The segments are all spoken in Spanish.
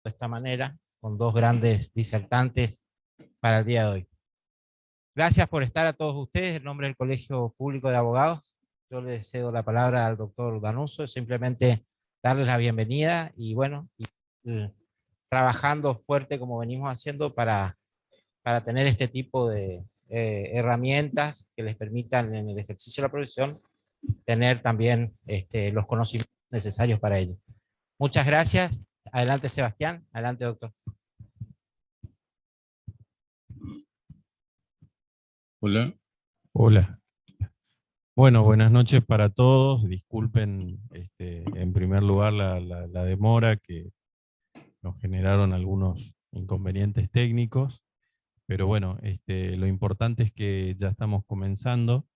de esta manera, con dos grandes disertantes para el día de hoy. Gracias por estar a todos ustedes. En nombre del Colegio Público de Abogados, yo le cedo la palabra al doctor Danuso, simplemente darles la bienvenida y bueno, trabajando fuerte como venimos haciendo para tener este tipo de herramientas que les permitan en el ejercicio de la profesión tener también los conocimientos necesarios para ello. Muchas gracias. Adelante, Sebastián. Adelante, doctor. Hola. Hola. Bueno, buenas noches para todos. Disculpen en primer lugar la demora, que nos generaron algunos inconvenientes técnicos, pero bueno, lo importante es que ya estamos comenzando.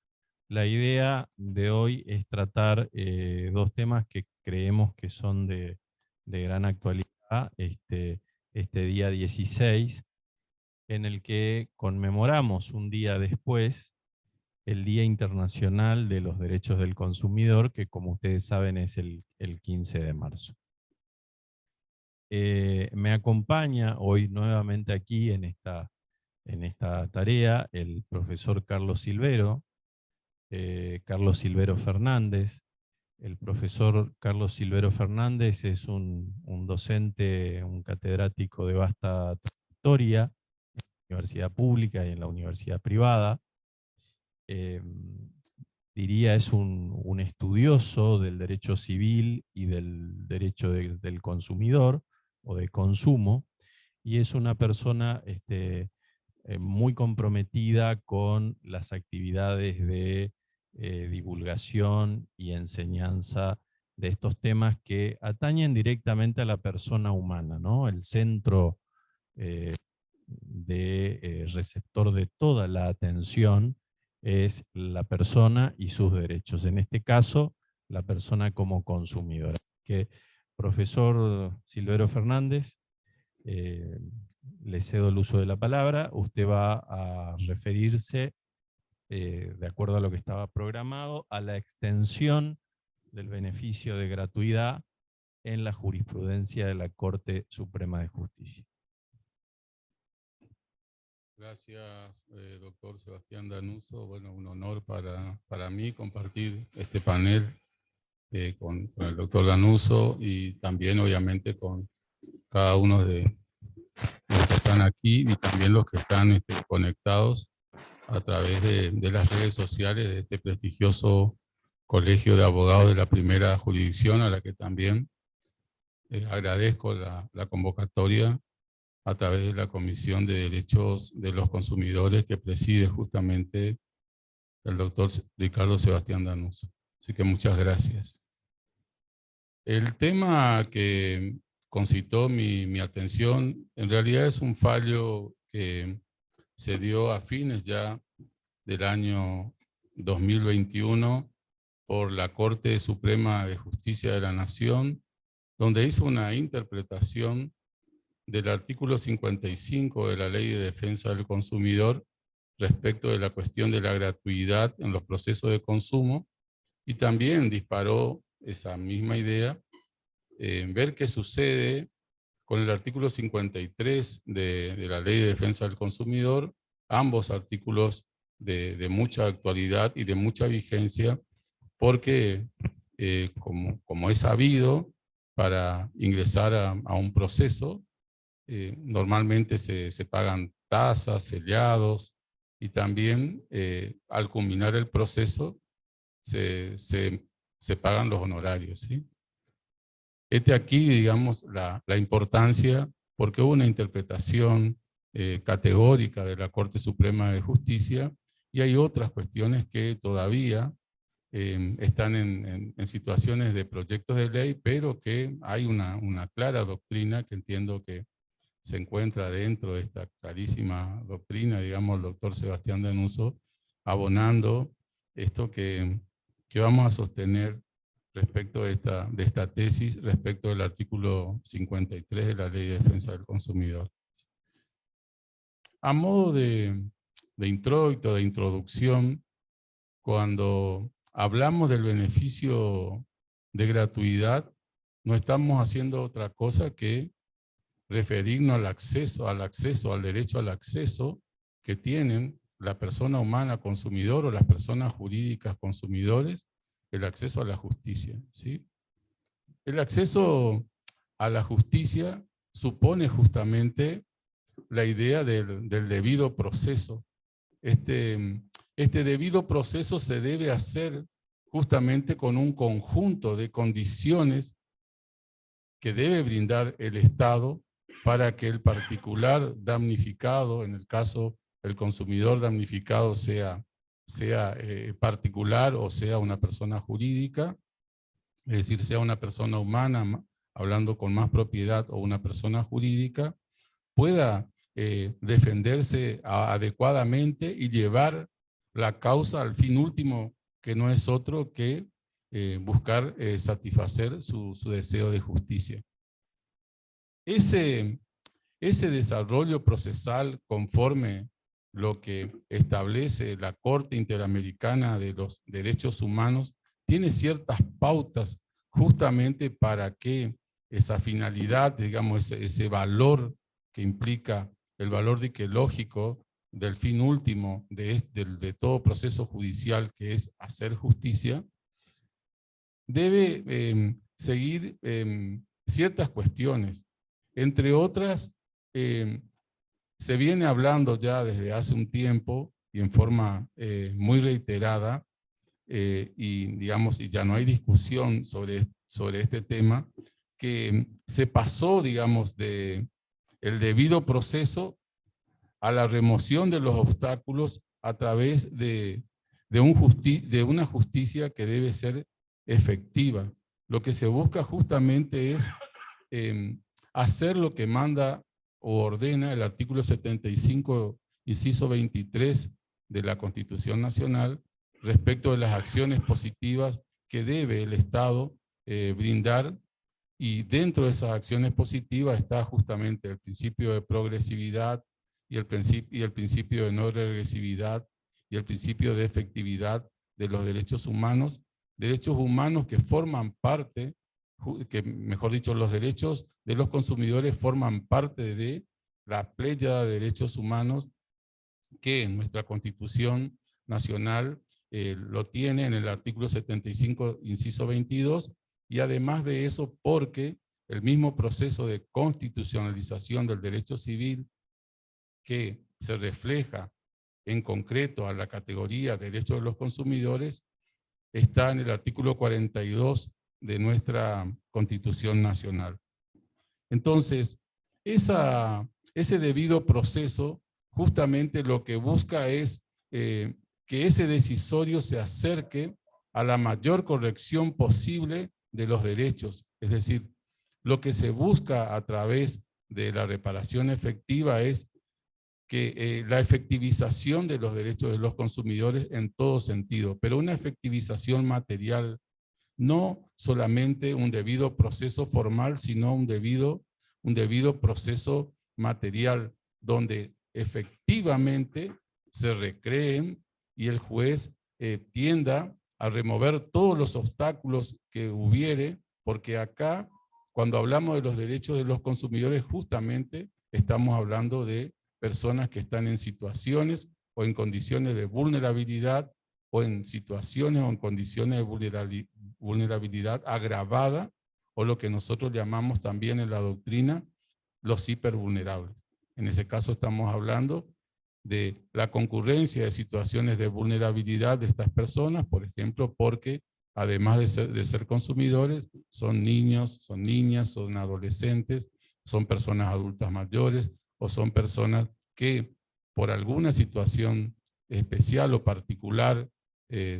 La idea de hoy es tratar dos temas que creemos que son de gran actualidad este día 16, en el que conmemoramos un día después el Día Internacional de los Derechos del Consumidor, que como ustedes saben es el 15 de marzo. Me acompaña hoy nuevamente aquí en esta tarea el profesor Carlos Silvero Fernández. El profesor Carlos Silvero Fernández es un docente, un catedrático de vasta trayectoria en la universidad pública y en la universidad privada. Diría es un estudioso del derecho civil y del derecho del consumidor o de consumo, y es una persona muy comprometida con las actividades de divulgación y enseñanza de estos temas que atañen directamente a la persona humana, ¿no? El centro receptor de toda la atención es la persona y sus derechos, en este caso, la persona como consumidora. Que, profesor Silvero Fernández, le cedo el uso de la palabra. Usted va a referirse, de acuerdo a lo que estaba programado, a la extensión del beneficio de gratuidad en la jurisprudencia de la Corte Suprema de Justicia. Gracias, doctor Sebastián Danuso. Bueno, un honor para mí compartir este panel con el doctor Danuso y también obviamente con cada uno de los que están aquí y también los que están conectados a través de las redes sociales de este prestigioso Colegio de Abogados de la Primera Jurisdicción, a la que también agradezco la convocatoria a través de la Comisión de Derechos de los Consumidores que preside justamente el doctor Ricardo Sebastián Danuso. Así que muchas gracias. El tema que concitó mi atención en realidad es un fallo que se dio a fines ya del año 2021 por la Corte Suprema de Justicia de la Nación, donde hizo una interpretación del artículo 55 de la Ley de Defensa del Consumidor respecto de la cuestión de la gratuidad en los procesos de consumo, y también disparó esa misma idea en ver qué sucede con el artículo 53 de la Ley de Defensa del Consumidor, ambos artículos de mucha actualidad y de mucha vigencia, porque como es sabido, para ingresar a un proceso, normalmente se pagan tasas, sellados, y también al culminar el proceso se pagan los honorarios, ¿sí? Aquí, digamos, la importancia, porque hubo una interpretación categórica de la Corte Suprema de Justicia, y hay otras cuestiones que todavía están en situaciones de proyectos de ley, pero que hay una clara doctrina que entiendo que se encuentra dentro de esta clarísima doctrina, digamos, el doctor Sebastián Danuso, abonando esto que vamos a sostener respecto de esta tesis, respecto del artículo 53 de la Ley de Defensa del Consumidor. A modo de introito, de introducción, cuando hablamos del beneficio de gratuidad, no estamos haciendo otra cosa que referirnos al acceso, al derecho al acceso que tienen la persona humana consumidor o las personas jurídicas consumidores, el acceso a la justicia, ¿sí? El acceso a la justicia supone justamente la idea del debido proceso. Este debido proceso se debe hacer justamente con un conjunto de condiciones que debe brindar el Estado para que el particular damnificado, en el caso el consumidor damnificado sea particular o sea una persona jurídica, es decir, sea una persona humana, hablando con más propiedad, o una persona jurídica, pueda defenderse adecuadamente y llevar la causa al fin último, que no es otro que buscar satisfacer su deseo de justicia. Ese desarrollo procesal, conforme lo que establece la Corte Interamericana de los Derechos Humanos, tiene ciertas pautas justamente para que esa finalidad, digamos, ese valor que implica el valor diquelógico del fin último de todo proceso judicial, que es hacer justicia, debe seguir ciertas cuestiones. Entre otras, se viene hablando ya desde hace un tiempo y en forma muy reiterada, y digamos, y ya no hay discusión sobre este tema, que se pasó, digamos, del debido proceso a la remoción de los obstáculos a través de una justicia que debe ser efectiva. Lo que se busca justamente es hacer lo que manda o ordena el artículo 75, inciso 23 de la Constitución Nacional, respecto de las acciones positivas que debe el Estado brindar, y dentro de esas acciones positivas está justamente el principio de progresividad y el principio de no regresividad y el principio de efectividad de los derechos humanos que forman parte, mejor dicho, los derechos de los consumidores forman parte de la pléyada de derechos humanos que en nuestra Constitución Nacional lo tiene en el artículo 75, inciso 22, y además de eso, porque el mismo proceso de constitucionalización del derecho civil que se refleja en concreto a la categoría de derechos de los consumidores está en el artículo 42 de nuestra Constitución Nacional. Entonces, ese debido proceso justamente lo que busca es que ese decisorio se acerque a la mayor corrección posible de los derechos. Es decir, lo que se busca a través de la reparación efectiva es que la efectivización de los derechos de los consumidores en todo sentido, pero una efectivización material, no solamente un debido proceso formal, sino un debido proceso material, donde efectivamente se recreen y el juez tienda a remover todos los obstáculos que hubiere, porque acá, cuando hablamos de los derechos de los consumidores, justamente estamos hablando de personas que están en situaciones o en condiciones de vulnerabilidad, o en situaciones o en condiciones de vulnerabilidad agravada, o lo que nosotros llamamos también en la doctrina los hipervulnerables. En ese caso estamos hablando de la concurrencia de situaciones de vulnerabilidad de estas personas, por ejemplo, porque además de ser consumidores, son niños, son niñas, son adolescentes, son personas adultas mayores, o son personas que por alguna situación especial o particular,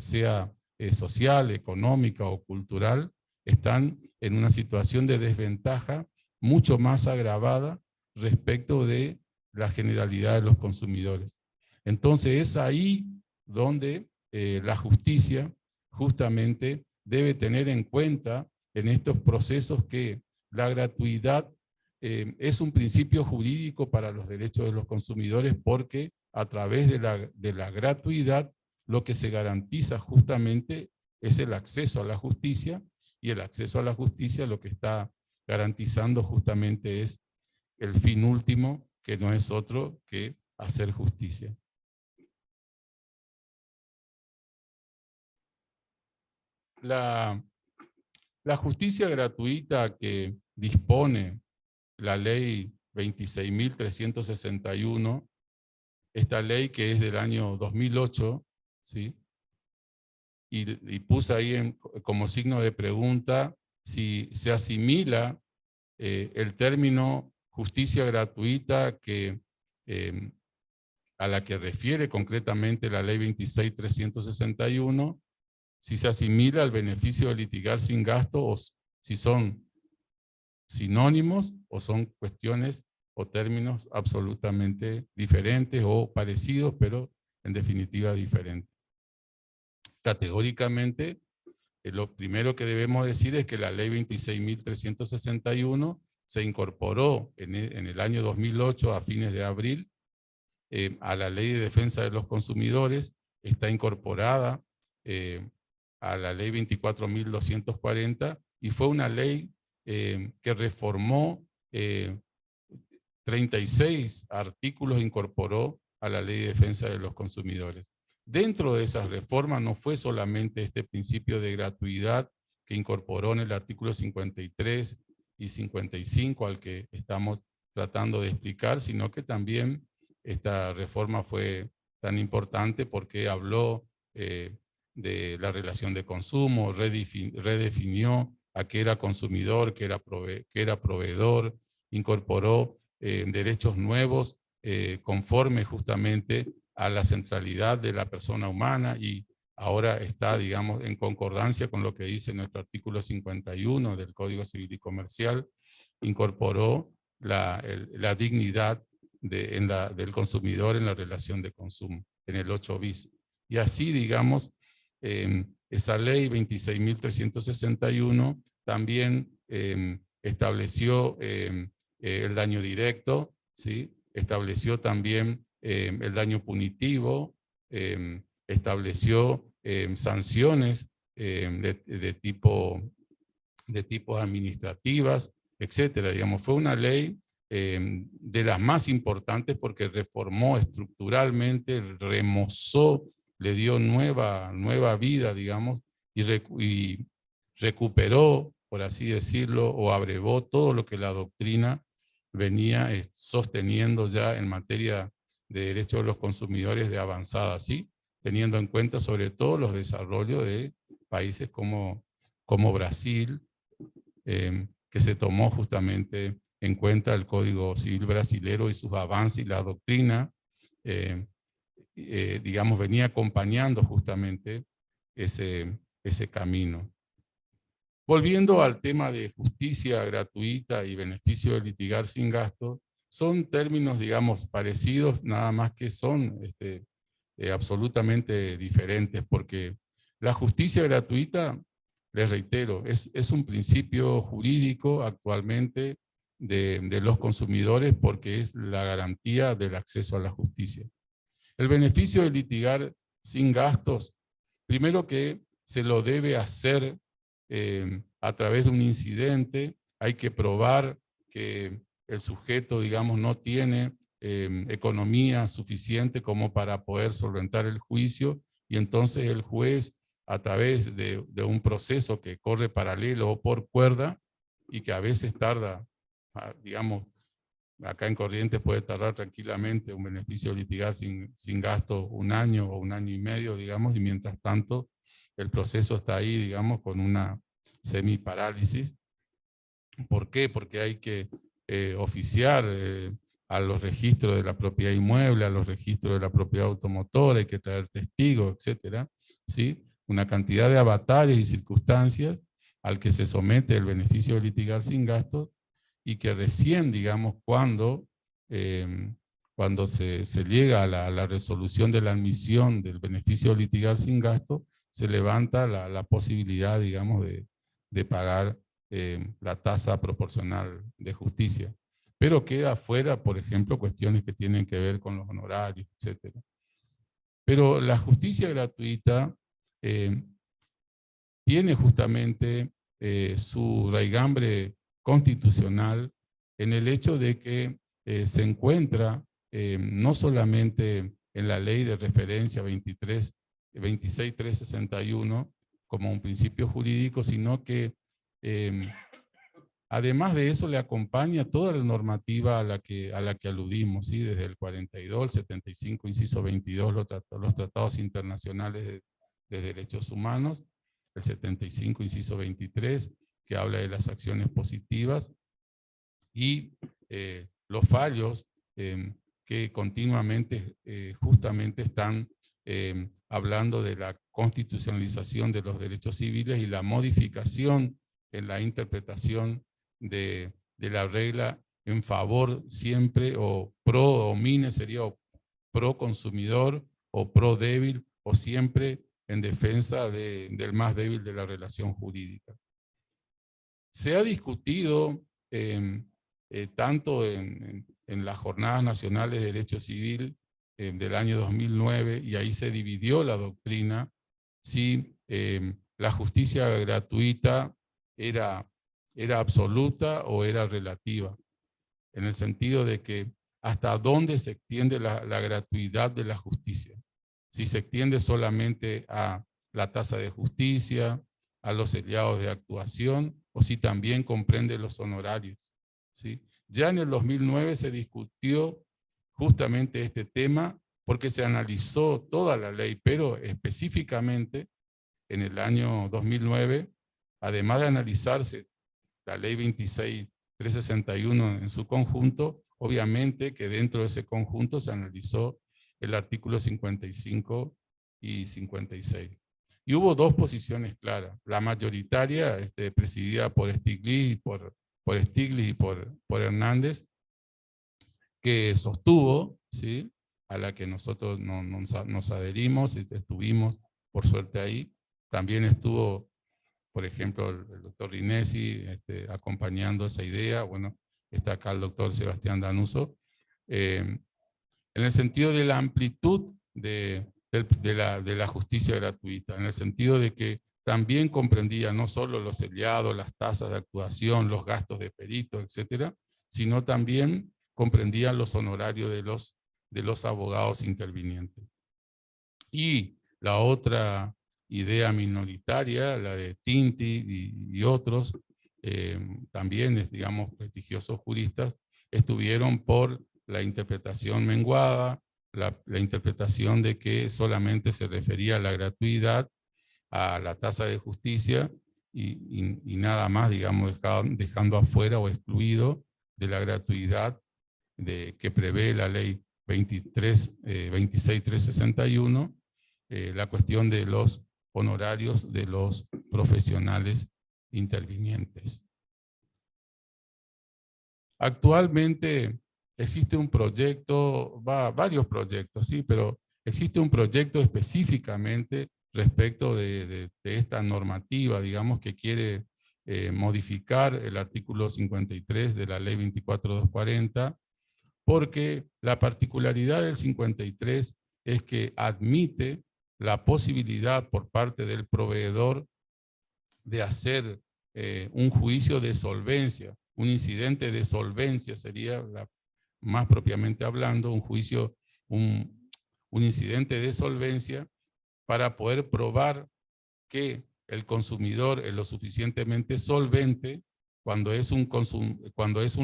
sea social, económica o cultural, están en una situación de desventaja mucho más agravada respecto de la generalidad de los consumidores. Entonces es ahí donde la justicia justamente debe tener en cuenta en estos procesos que la gratuidad es un principio jurídico para los derechos de los consumidores, porque a través de la gratuidad lo que se garantiza justamente es el acceso a la justicia, y el acceso a la justicia lo que está garantizando justamente es el fin último, que no es otro que hacer justicia. La justicia gratuita que dispone la ley 26.361, esta ley que es del año 2008, ¿sí? Y puse ahí como signo de pregunta si se asimila el término justicia gratuita a la que refiere concretamente la ley 26.361, si se asimila al beneficio de litigar sin gasto o si son sinónimos o son cuestiones o términos absolutamente diferentes o parecidos, pero en definitiva diferentes. Categóricamente, lo primero que debemos decir es que la ley 26.361 se incorporó en el año 2008, a fines de abril, a la Ley de Defensa de los Consumidores, está incorporada a la ley 24.240, y fue una ley que reformó 36 artículos, incorporó a la Ley de Defensa de los Consumidores. Dentro de esas reformas no fue solamente este principio de gratuidad que incorporó en el artículo 53 y 55 al que estamos tratando de explicar, sino que también esta reforma fue tan importante porque habló de la relación de consumo, redefinió a qué era consumidor, qué era proveedor, incorporó derechos nuevos conforme justamente a la centralidad de la persona humana, y ahora está, digamos, en concordancia con lo que dice nuestro artículo 51 del Código Civil y Comercial, incorporó la dignidad del consumidor en la relación de consumo, en el 8 bis. Y así, digamos, esa ley 26.361 también estableció el daño directo, ¿sí? Estableció también el daño punitivo, estableció sanciones de tipos administrativas, etcétera. Digamos, fue una ley de las más importantes porque reformó estructuralmente, remozó, le dio nueva vida, digamos, y recuperó, por así decirlo, o abrevó todo lo que la doctrina venía sosteniendo ya en materia de derechos de los consumidores de avanzada, ¿sí? Teniendo en cuenta sobre todo los desarrollos de países como Brasil, que se tomó justamente en cuenta el Código Civil brasilero y sus avances, y la doctrina, digamos, venía acompañando justamente ese camino. Volviendo al tema de justicia gratuita y beneficio de litigar sin gasto, son términos, digamos, parecidos, nada más que son absolutamente diferentes, porque la justicia gratuita, les reitero, es un principio jurídico actualmente de los consumidores porque es la garantía del acceso a la justicia. El beneficio de litigar sin gastos, primero que se lo debe hacer a través de un incidente, hay que probar que el sujeto, digamos, no tiene economía suficiente como para poder solventar el juicio, y entonces el juez, a través de un proceso que corre paralelo o por cuerda, y que a veces tarda, digamos, acá en Corrientes puede tardar tranquilamente un beneficio de litigar sin gasto 1 año o 1 año y medio, digamos, y mientras tanto el proceso está ahí, digamos, con una semiparálisis. ¿Por qué? Porque hay que oficiar a los registros de la propiedad inmueble, a los registros de la propiedad automotora, hay que traer testigos, etcétera, ¿sí? Una cantidad de avatares y circunstancias al que se somete el beneficio de litigar sin gastos, y que recién, digamos, cuando se llega a la resolución de la admisión del beneficio de litigar sin gasto, se levanta la posibilidad, digamos, de pagar la tasa proporcional de justicia. Pero queda fuera, por ejemplo, cuestiones que tienen que ver con los honorarios, etc. Pero la justicia gratuita tiene justamente su raigambre constitucional en el hecho de que se encuentra no solamente en la ley de referencia 26361 como un principio jurídico, sino que además de eso le acompaña toda la normativa a la que aludimos, ¿sí? Desde el 42, el 75, inciso 22, los tratados internacionales de derechos humanos, el 75, inciso 23, que habla de las acciones positivas, y los fallos que continuamente justamente están hablando de la constitucionalización de los derechos civiles y la modificación en la interpretación de la regla en favor siempre, o pro domine sería o pro consumidor, o pro débil, o siempre en defensa del más débil de la relación jurídica. Se ha discutido tanto en las Jornadas Nacionales de Derecho Civil del año 2009, y ahí se dividió la doctrina, si la justicia gratuita era absoluta o era relativa, en el sentido de que hasta dónde se extiende la gratuidad de la justicia. Si se extiende solamente a la tasa de justicia, a los seriados de actuación, o si también comprende los honorarios, ¿sí? Ya en el 2009 se discutió justamente este tema, porque se analizó toda la ley, pero específicamente en el año 2009, además de analizarse la ley 26361 en su conjunto, obviamente que dentro de ese conjunto se analizó el artículo 55 y 56. Y hubo dos posiciones claras, la mayoritaria presidida por Stiglitz y por Hernández, que sostuvo, ¿sí?, a la que nosotros nos adherimos, estuvimos por suerte ahí. También estuvo, por ejemplo, el doctor Rinesi acompañando esa idea. Bueno, está acá el doctor Sebastián Danuso, en el sentido de la amplitud de la justicia gratuita, en el sentido de que también comprendía no solo los seriados, las tasas de actuación, los gastos de perito, etcétera, sino también comprendía los honorarios de los abogados intervinientes. Y la otra idea minoritaria, la de Tinti y otros, también, digamos, prestigiosos juristas, estuvieron por la interpretación menguada, la interpretación de que solamente se refería a la gratuidad, a la tasa de justicia, y nada más, digamos, dejando afuera o excluido de la gratuidad que prevé la ley 26361, la cuestión de los honorarios de los profesionales intervinientes. Actualmente existe un proyecto, varios proyectos, sí, pero existe un proyecto específicamente respecto de esta normativa, digamos, que quiere modificar el artículo 53 de la ley 24240, porque la particularidad del 53 es que admite la posibilidad por parte del proveedor de hacer un juicio de solvencia, un incidente de solvencia sería, más propiamente hablando, un juicio, un incidente de solvencia, para poder probar que el consumidor es lo suficientemente solvente cuando es un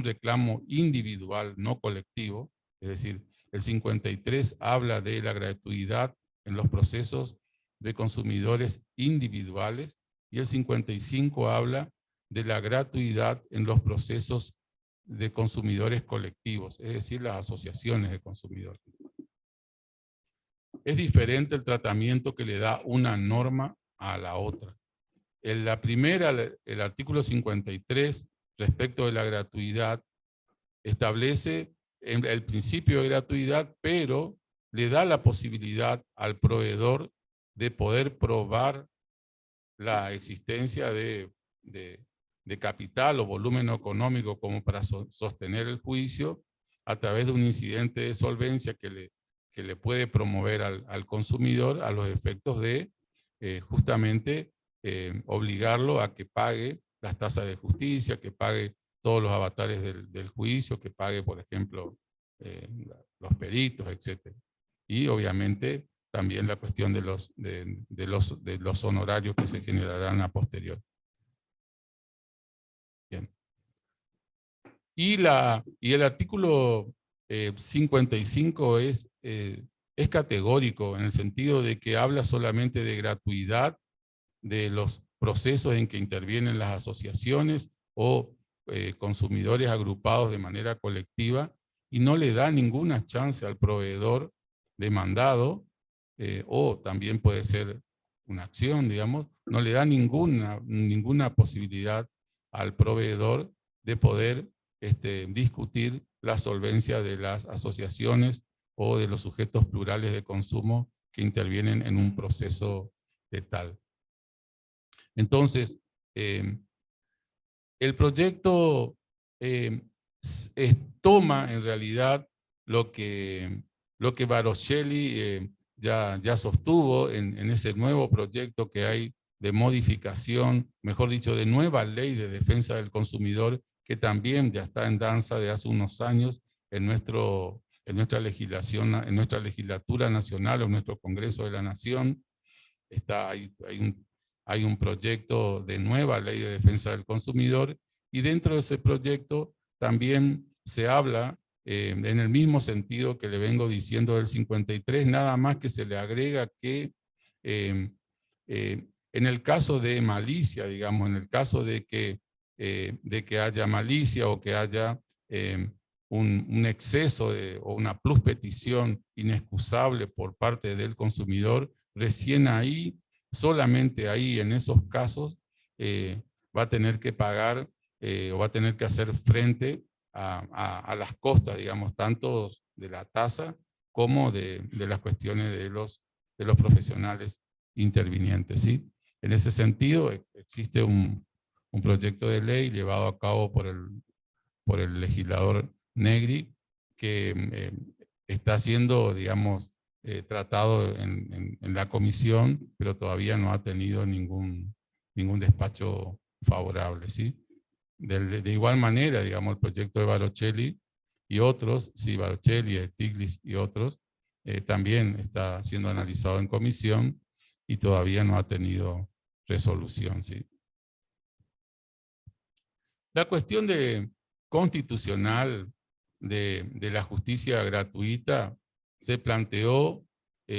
reclamo individual, no colectivo. Es decir, el 53 habla de la gratuidad en los procesos de consumidores individuales, y el 55 habla de la gratuidad en los procesos de consumidores colectivos, es decir, las asociaciones de consumidores. Es diferente el tratamiento que le da una norma a la otra. En la primera, el artículo 53, respecto de la gratuidad, establece el principio de gratuidad, pero le da la posibilidad al proveedor de poder probar la existencia de capital o volumen económico como para sostener el juicio, a través de un incidente de solvencia que le puede promover al consumidor, a los efectos de justamente obligarlo a que pague las tasas de justicia, que pague todos los avatares del juicio, que pague, por ejemplo, los peritos, etc. Y obviamente también la cuestión de los honorarios que se generarán a posteriori. Bien. Y el artículo 55 es categórico en el sentido de que habla solamente de gratuidad de los procesos en que intervienen las asociaciones o consumidores agrupados de manera colectiva, y no le da ninguna chance al proveedor demandado, o también puede ser una acción, digamos, no le da ninguna posibilidad al proveedor de poder discutir la solvencia de las asociaciones o de los sujetos plurales de consumo que intervienen en un proceso de tal. Entonces, el proyecto toma en realidad lo que Barocelli ya sostuvo en ese nuevo proyecto que hay de modificación, mejor dicho, de nueva ley de defensa del consumidor, que también ya está en danza de hace unos años en nuestra legislación, en nuestra legislatura nacional o en nuestro Congreso de la Nación. Hay un proyecto de nueva ley de defensa del consumidor, y dentro de ese proyecto también se habla en el mismo sentido que le vengo diciendo del 53, nada más que se le agrega que en el caso de malicia, digamos, en el caso de que haya malicia o que haya un exceso o una pluspetición inexcusable por parte del consumidor, recién ahí, solamente ahí, en esos casos, va a tener que pagar o va a tener que hacer frente a las costas, digamos, tanto de la tasa como de las cuestiones de los profesionales intervinientes, ¿sí? En ese sentido, existe un proyecto de ley llevado a cabo por el legislador Negri, que está siendo, digamos, tratado en la comisión, pero todavía no ha tenido ningún despacho favorable, ¿sí? De igual manera, digamos, el proyecto de Barocelli y otros, sí, Barocelli, Stiglitz y otros, también está siendo analizado en comisión y todavía no ha tenido resolución, ¿sí? La cuestión constitucional de la justicia gratuita se planteó,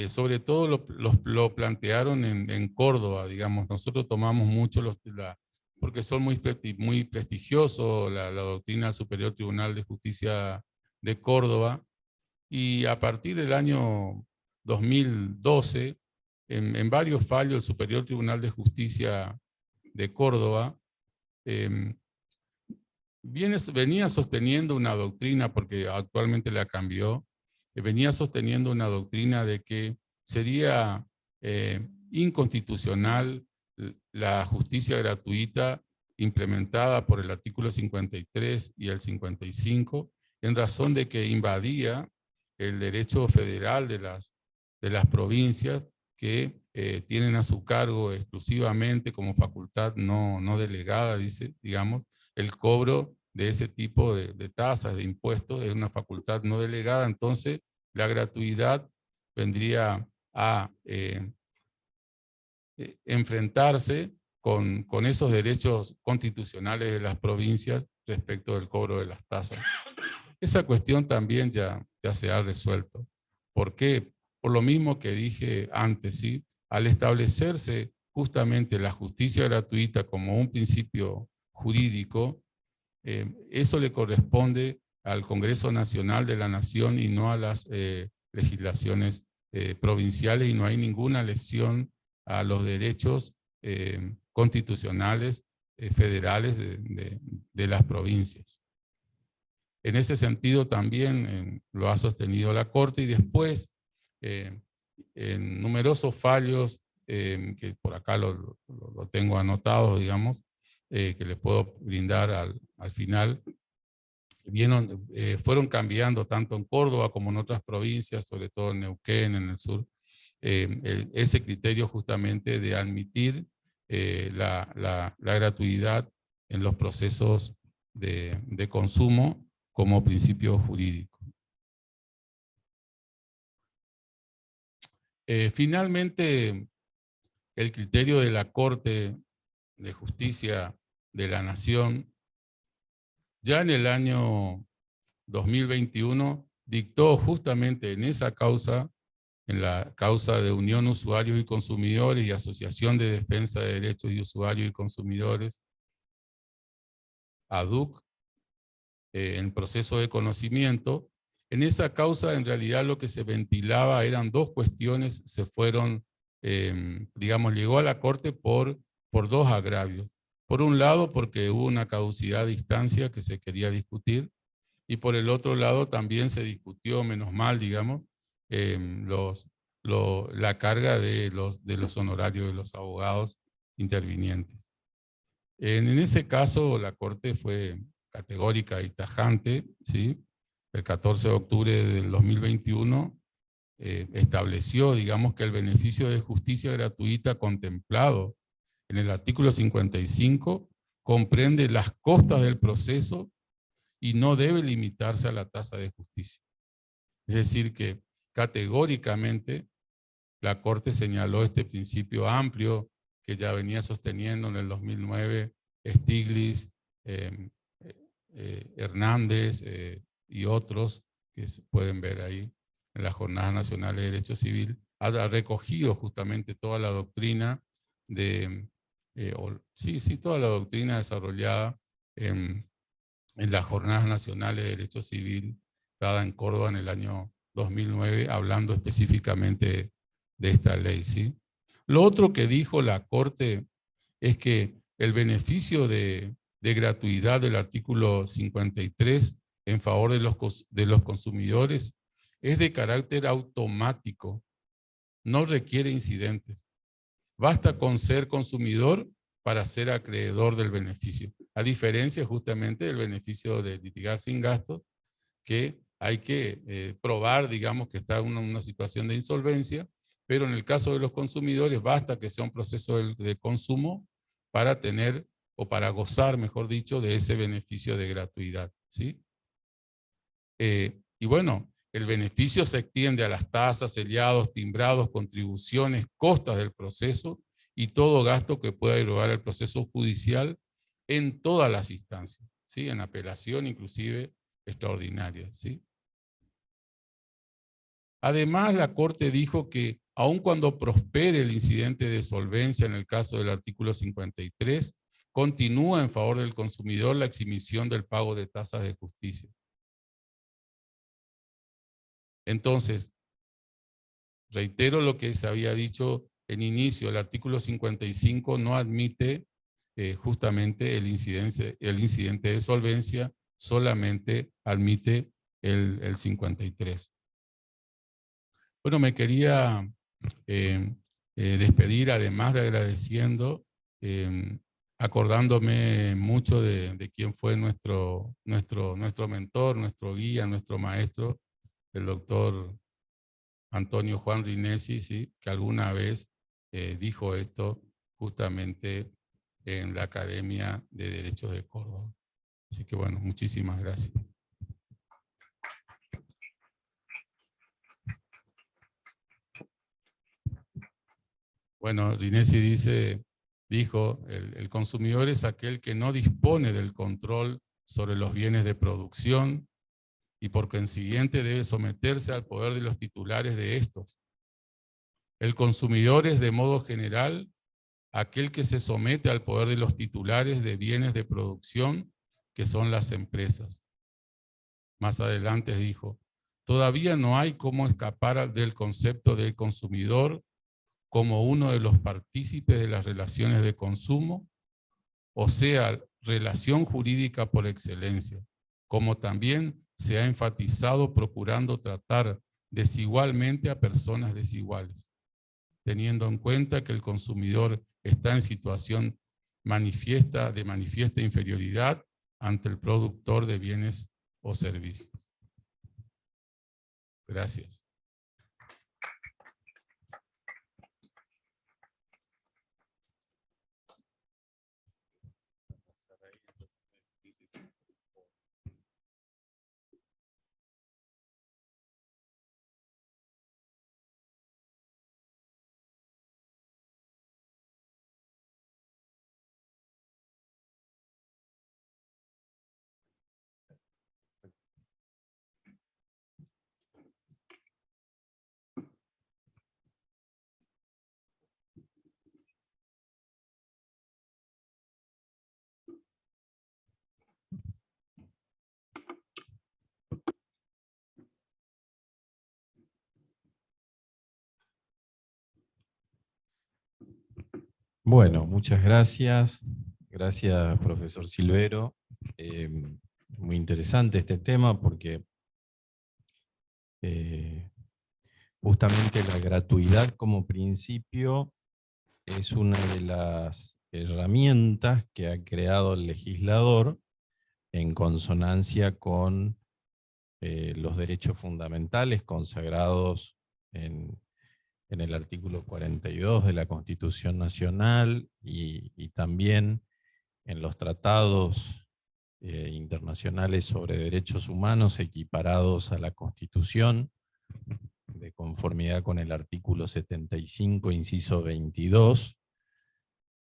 sobre todo lo plantearon en Córdoba, digamos. Nosotros tomamos mucho porque son muy prestigiosos la doctrina del Superior Tribunal de Justicia de Córdoba, y a partir del año 2012, en varios fallos, el Superior Tribunal de Justicia de Córdoba venía sosteniendo una doctrina, porque actualmente la cambió, venía sosteniendo una doctrina de que sería inconstitucional la justicia gratuita implementada por el artículo 53 y el 55, en razón de que invadía el derecho federal de las provincias, que tienen a su cargo exclusivamente como facultad no delegada, digamos, el cobro de ese tipo de tasas, de impuestos, es una facultad no delegada. Entonces la gratuidad vendría a enfrentarse con esos derechos constitucionales de las provincias respecto del cobro de las tasas. Esa cuestión también ya se ha resuelto. ¿Por qué? Por lo mismo que dije antes, ¿sí? Al establecerse justamente la justicia gratuita como un principio jurídico, eso le corresponde al Congreso Nacional de la Nación y no a las legislaciones provinciales, y no hay ninguna lesión a los derechos constitucionales federales de las provincias. En ese sentido también lo ha sostenido la Corte, y después en numerosos fallos que por acá lo tengo anotado, digamos, que les puedo brindar al final, fueron cambiando tanto en Córdoba como en otras provincias, sobre todo en Neuquén, en el sur, ese criterio justamente de admitir la gratuidad en los procesos de consumo como principio jurídico. Finalmente, el criterio de la Corte de Justicia de la Nación, ya en el año 2021, dictó justamente en esa causa, en la causa de Unión Usuarios y Consumidores y Asociación de Defensa de Derechos de Usuarios y Consumidores, ADUC, en proceso de conocimiento. En esa causa, en realidad, lo que se ventilaba eran dos cuestiones, se fueron, digamos, llegó a la Corte por dos agravios. Por un lado, porque hubo una caducidad de instancia que se quería discutir, y por el otro lado también se discutió, menos mal, digamos, la carga de los honorarios de los abogados intervinientes. En ese caso, la Corte fue categórica y tajante, ¿sí? El 14 de octubre del 2021 estableció, digamos, que el beneficio de justicia gratuita contemplado en el artículo 55 comprende las costas del proceso y no debe limitarse a la tasa de justicia. Es decir, que categóricamente la Corte señaló este principio amplio que ya venía sosteniendo en el 2009 Stiglitz, Hernández y otros que se pueden ver ahí en las Jornadas Nacionales de Derecho Civil. Ha recogido justamente toda la doctrina toda la doctrina desarrollada en las Jornadas Nacionales de Derecho Civil dada en Córdoba en el año 2009, hablando específicamente de esta ley, ¿sí? Lo otro que dijo la Corte es que el beneficio de gratuidad del artículo 53 en favor de los consumidores es de carácter automático, no requiere incidentes. Basta con ser consumidor para ser acreedor del beneficio, a diferencia justamente del beneficio de litigar sin gastos, que hay que probar, digamos, que está en una situación de insolvencia, pero en el caso de los consumidores basta que sea un proceso de consumo para tener, o para gozar, mejor dicho, de ese beneficio de gratuidad, ¿sí? Y bueno, el beneficio se extiende a las tasas, seriados, timbrados, contribuciones, costas del proceso y todo gasto que pueda erogar el proceso judicial en todas las instancias, ¿sí? En apelación inclusive extraordinaria, ¿sí? Además, la Corte dijo que aun cuando prospere el incidente de solvencia en el caso del artículo 53, continúa en favor del consumidor la exhibición del pago de tasas de justicia. Entonces, reitero lo que se había dicho en inicio, el artículo 55 no admite justamente el incidente de solvencia, solamente admite el 53. Bueno, me quería despedir, además de agradeciendo, acordándome mucho de quién fue nuestro mentor, nuestro guía, nuestro maestro, el doctor Antonio Juan Rinesi, ¿sí? Que alguna vez dijo esto justamente en la Academia de Derechos de Córdoba. Así que bueno, muchísimas gracias. Bueno, Rinesi dijo, el consumidor es aquel que no dispone del control sobre los bienes de producción y por consiguiente debe someterse al poder de los titulares de estos. El consumidor es de modo general aquel que se somete al poder de los titulares de bienes de producción, que son las empresas. Más adelante dijo, todavía no hay cómo escapar del concepto del consumidor como uno de los partícipes de las relaciones de consumo, o sea, relación jurídica por excelencia, como también se ha enfatizado procurando tratar desigualmente a personas desiguales, teniendo en cuenta que el consumidor está en situación de manifiesta inferioridad ante el productor de bienes o servicios. Gracias. Bueno, muchas gracias. Gracias, profesor Silvero. Muy interesante este tema porque justamente la gratuidad como principio es una de las herramientas que ha creado el legislador en consonancia con los derechos fundamentales consagrados en el artículo 42 de la Constitución Nacional y también en los tratados internacionales sobre derechos humanos equiparados a la Constitución, de conformidad con el artículo 75, inciso 22,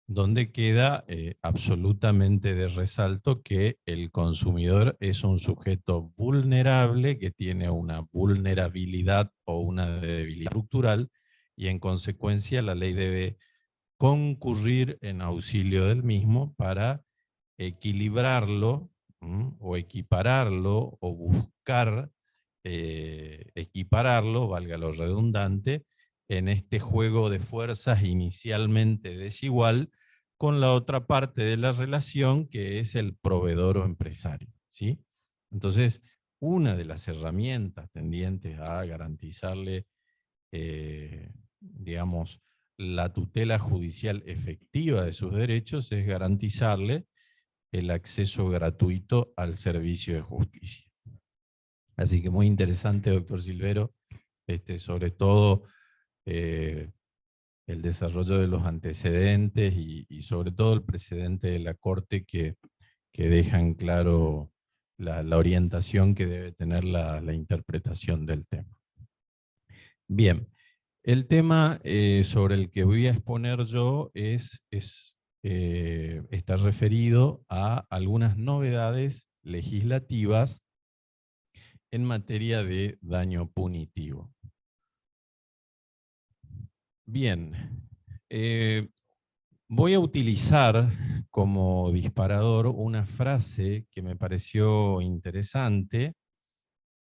donde queda absolutamente de resalto que el consumidor es un sujeto vulnerable, que tiene una vulnerabilidad o una debilidad estructural, y en consecuencia la ley debe concurrir en auxilio del mismo para equilibrarlo, o equipararlo, o buscar equipararlo, valga lo redundante, en este juego de fuerzas inicialmente desigual con la otra parte de la relación, que es el proveedor o empresario, ¿sí? Entonces, una de las herramientas tendientes a garantizarle, digamos, la tutela judicial efectiva de sus derechos es garantizarle el acceso gratuito al servicio de justicia. Así que muy interesante, doctor Silvero, sobre todo el desarrollo de los antecedentes y sobre todo el precedente de la Corte que dejan claro la orientación que debe tener la interpretación del tema. Bien, el tema sobre el que voy a exponer yo está referido a algunas novedades legislativas en materia de daño punitivo. Bien, voy a utilizar como disparador una frase que me pareció interesante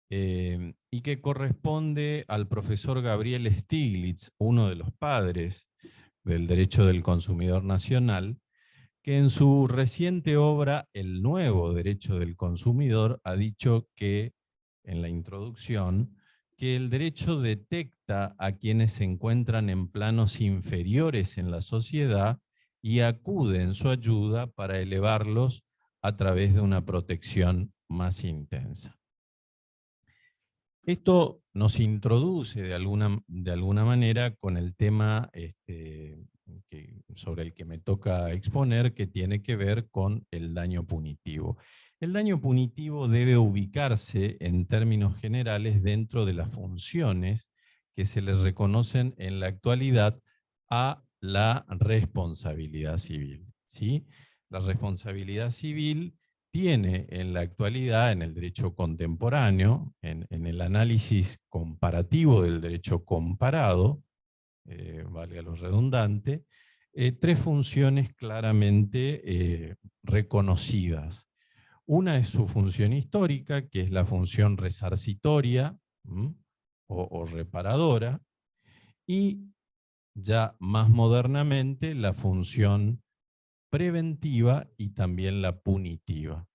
y que corresponde al profesor Gabriel Stiglitz, uno de los padres del derecho del consumidor nacional, que en su reciente obra El nuevo derecho del consumidor ha dicho que, en la introducción, que el derecho detecta a quienes se encuentran en planos inferiores en la sociedad y acude en su ayuda para elevarlos a través de una protección más intensa. Esto nos introduce de alguna manera con el tema sobre el que me toca exponer, que tiene que ver con el daño punitivo. El daño punitivo debe ubicarse en términos generales dentro de las funciones que se le reconocen en la actualidad a la responsabilidad civil, ¿sí? La responsabilidad civil tiene en la actualidad, en el derecho contemporáneo, en el análisis comparativo del derecho comparado, valga lo redundante, tres funciones claramente reconocidas. Una es su función histórica, que es la función resarcitoria o reparadora, y ya más modernamente la función preventiva y también la punitiva.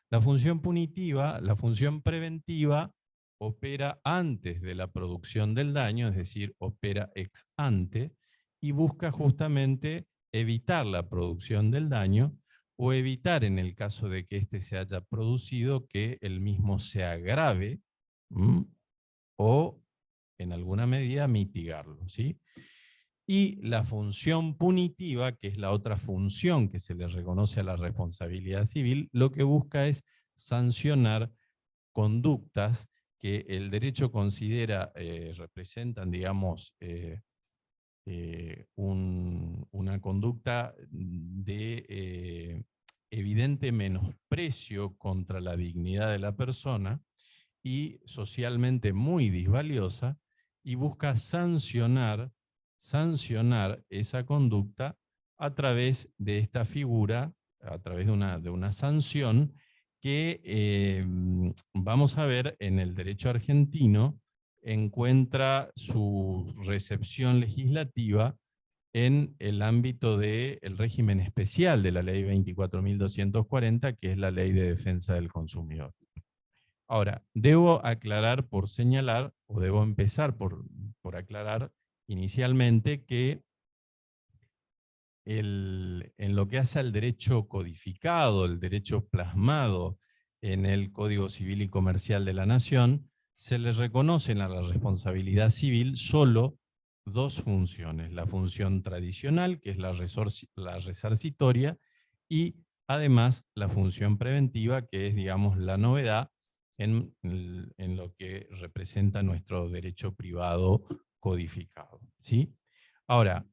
La función punitiva, la función preventiva opera antes de la producción del daño, es decir, opera ex ante, y busca justamente evitar la producción del daño o evitar, en el caso de que éste se haya producido, que el mismo se agrave o en alguna medida mitigarlo, ¿sí? Y la función punitiva, que es la otra función que se le reconoce a la responsabilidad civil, lo que busca es sancionar conductas que el derecho considera representan, digamos, una conducta de evidente menosprecio contra la dignidad de la persona y socialmente muy disvaliosa, y busca sancionar esa conducta a través de esta figura, a través de una sanción que vamos a ver en el derecho argentino encuentra su recepción legislativa en el ámbito del régimen especial de la ley 24.240, que es la Ley de Defensa del Consumidor. Ahora, debo aclarar por señalar, o debo empezar por aclarar inicialmente que en lo que hace al derecho codificado, el derecho plasmado en el Código Civil y Comercial de la Nación, se le reconocen a la responsabilidad civil solo dos funciones: la función tradicional, que es la resarcitoria, y además la función preventiva, que es, digamos, la novedad en lo que representa nuestro derecho privado codificado, ¿sí? Ahora,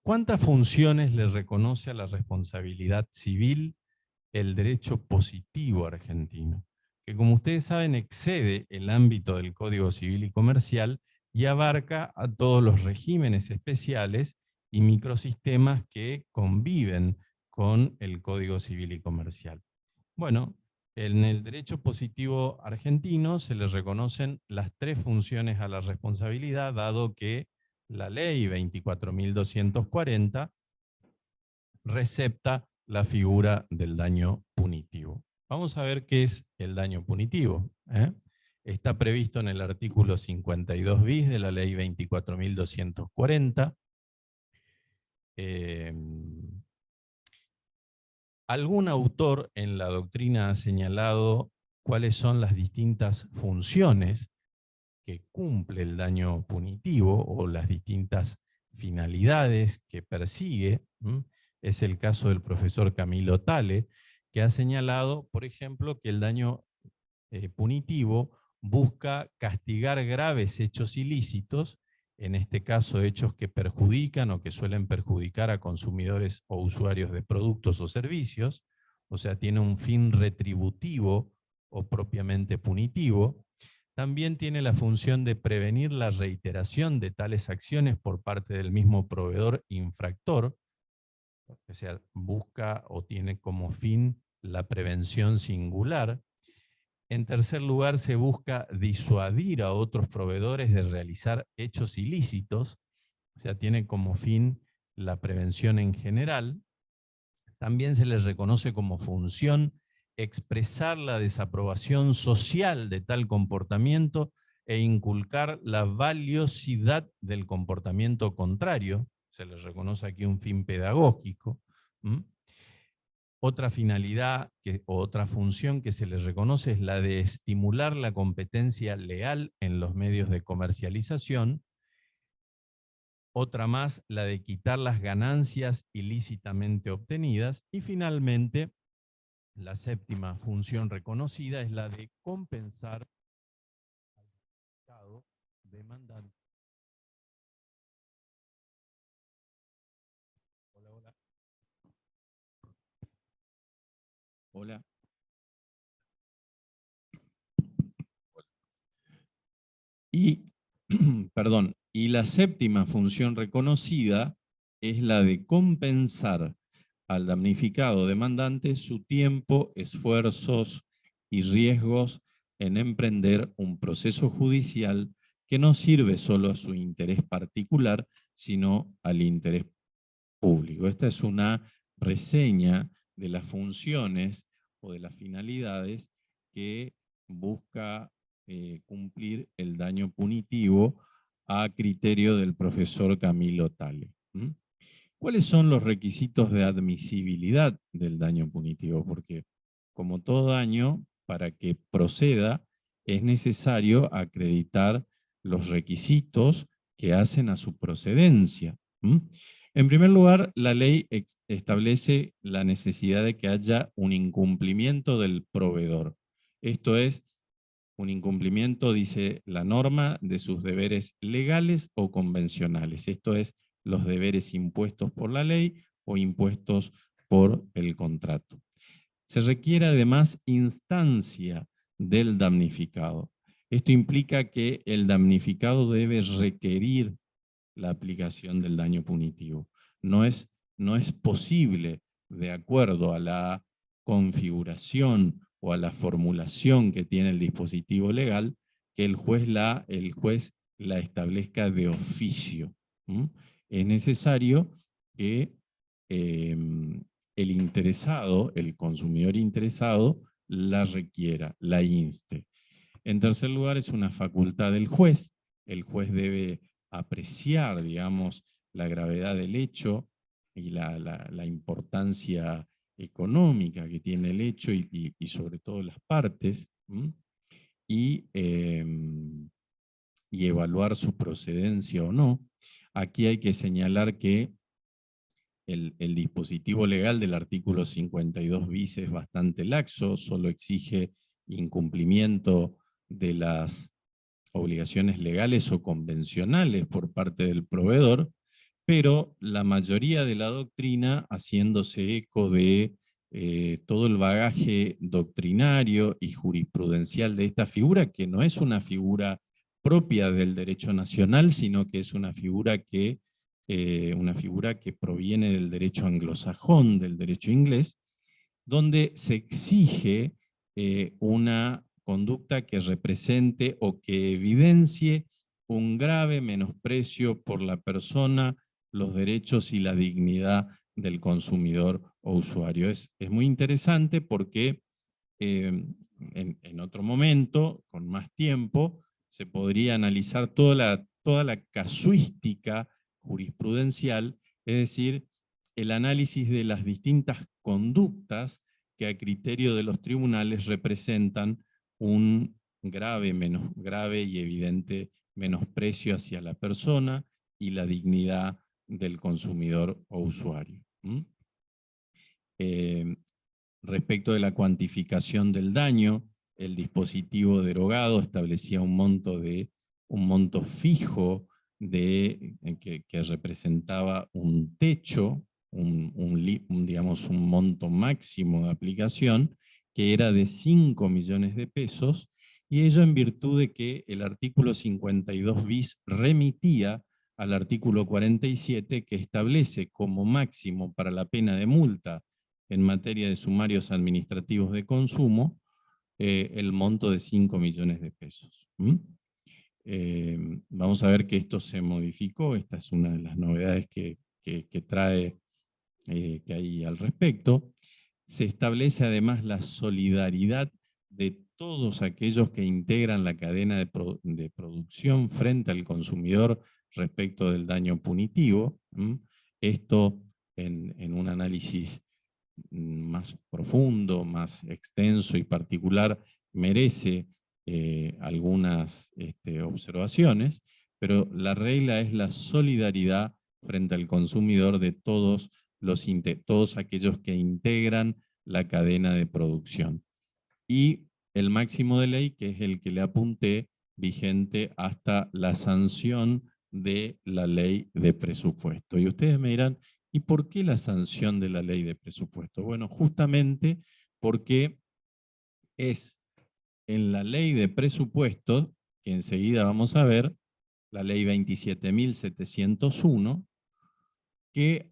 ¿cuántas funciones le reconoce a la responsabilidad civil el derecho positivo argentino? Que, como ustedes saben, excede el ámbito del Código Civil y Comercial y abarca a todos los regímenes especiales y microsistemas que conviven con el Código Civil y Comercial. Bueno, en el derecho positivo argentino se le reconocen las tres funciones a la responsabilidad, dado que la ley 24.240 recepta la figura del daño punitivo. Vamos a ver qué es el daño punitivo. Está previsto en el artículo 52 bis de la ley 24.240. Algún autor en la doctrina ha señalado cuáles son las distintas funciones que cumple el daño punitivo o las distintas finalidades que persigue. Es el caso del profesor Camilo Tale, que ha señalado, por ejemplo, que el daño punitivo busca castigar graves hechos ilícitos, en este caso hechos que perjudican o que suelen perjudicar a consumidores o usuarios de productos o servicios, o sea, tiene un fin retributivo o propiamente punitivo. También tiene la función de prevenir la reiteración de tales acciones por parte del mismo proveedor infractor, o sea, busca o tiene como fin la prevención singular. En tercer lugar, se busca disuadir a otros proveedores de realizar hechos ilícitos, o sea, tiene como fin la prevención en general. También se les reconoce como función expresar la desaprobación social de tal comportamiento e inculcar la valiosidad del comportamiento contrario. Se les reconoce aquí un fin pedagógico. Otra finalidad o otra función que se les reconoce es la de estimular la competencia leal en los medios de comercialización. Otra más, la de quitar las ganancias ilícitamente obtenidas. Y finalmente, la séptima función reconocida es la de compensar al mercado demandante. Hola, hola. Hola. Y, perdón, y la séptima función reconocida es la de compensar al damnificado demandante su tiempo, esfuerzos y riesgos en emprender un proceso judicial que no sirve solo a su interés particular, sino al interés público. Esta es una reseña de las funciones o de las finalidades que busca cumplir el daño punitivo a criterio del profesor Camilo Tale. ¿Cuáles son los requisitos de admisibilidad del daño punitivo? Porque, como todo daño, para que proceda es necesario acreditar los requisitos que hacen a su procedencia. En primer lugar, la ley establece la necesidad de que haya un incumplimiento del proveedor. Esto es, un incumplimiento, dice la norma, de sus deberes legales o convencionales. Esto es, los deberes impuestos por la ley o impuestos por el contrato. Se requiere además instancia del damnificado. Esto implica que el damnificado debe requerir la aplicación del daño punitivo. No es posible, de acuerdo a la configuración o a la formulación que tiene el dispositivo legal, que el juez la establezca de oficio. Es necesario que el interesado, el consumidor interesado, la requiera, la inste. En tercer lugar, es una facultad del juez. El juez debe apreciar, digamos, la gravedad del hecho y la importancia económica que tiene el hecho y sobre todo las partes, y evaluar su procedencia o no. Aquí hay que señalar que el dispositivo legal del artículo 52 bis es bastante laxo, solo exige incumplimiento de las obligaciones legales o convencionales por parte del proveedor, pero la mayoría de la doctrina, haciéndose eco de todo el bagaje doctrinario y jurisprudencial de esta figura, que no es una figura propia del derecho nacional, sino que es una figura que proviene del derecho anglosajón, del derecho inglés, donde se exige una conducta que represente o que evidencie un grave menosprecio por la persona, los derechos y la dignidad del consumidor o usuario. Es muy interesante porque en otro momento, con más tiempo, se podría analizar toda la casuística jurisprudencial, es decir, el análisis de las distintas conductas que a criterio de los tribunales representan un grave y evidente menosprecio hacia la persona y la dignidad del consumidor o usuario. Respecto de la cuantificación del daño, el dispositivo derogado establecía un monto fijo que representaba un techo, digamos, un monto máximo de aplicación, que era de 5 millones de pesos, y ello en virtud de que el artículo 52 bis remitía al artículo 47, que establece como máximo para la pena de multa en materia de sumarios administrativos de consumo, el monto de 5 millones de pesos. Vamos a ver que esto se modificó, esta es una de las novedades que trae que hay al respecto. Se establece además la solidaridad de todos aquellos que integran la cadena de producción frente al consumidor respecto del daño punitivo. Esto en un análisis más profundo, más extenso y particular, merece algunas observaciones, pero la regla es la solidaridad frente al consumidor de todos aquellos que integran la cadena de producción. Y el máximo de ley, que es el que le apunté, vigente hasta la sanción de la ley de presupuesto. Y ustedes me dirán, ¿y por qué la sanción de la ley de presupuesto? Bueno, justamente porque es en la ley de presupuesto, que enseguida vamos a ver, la ley 27.701, que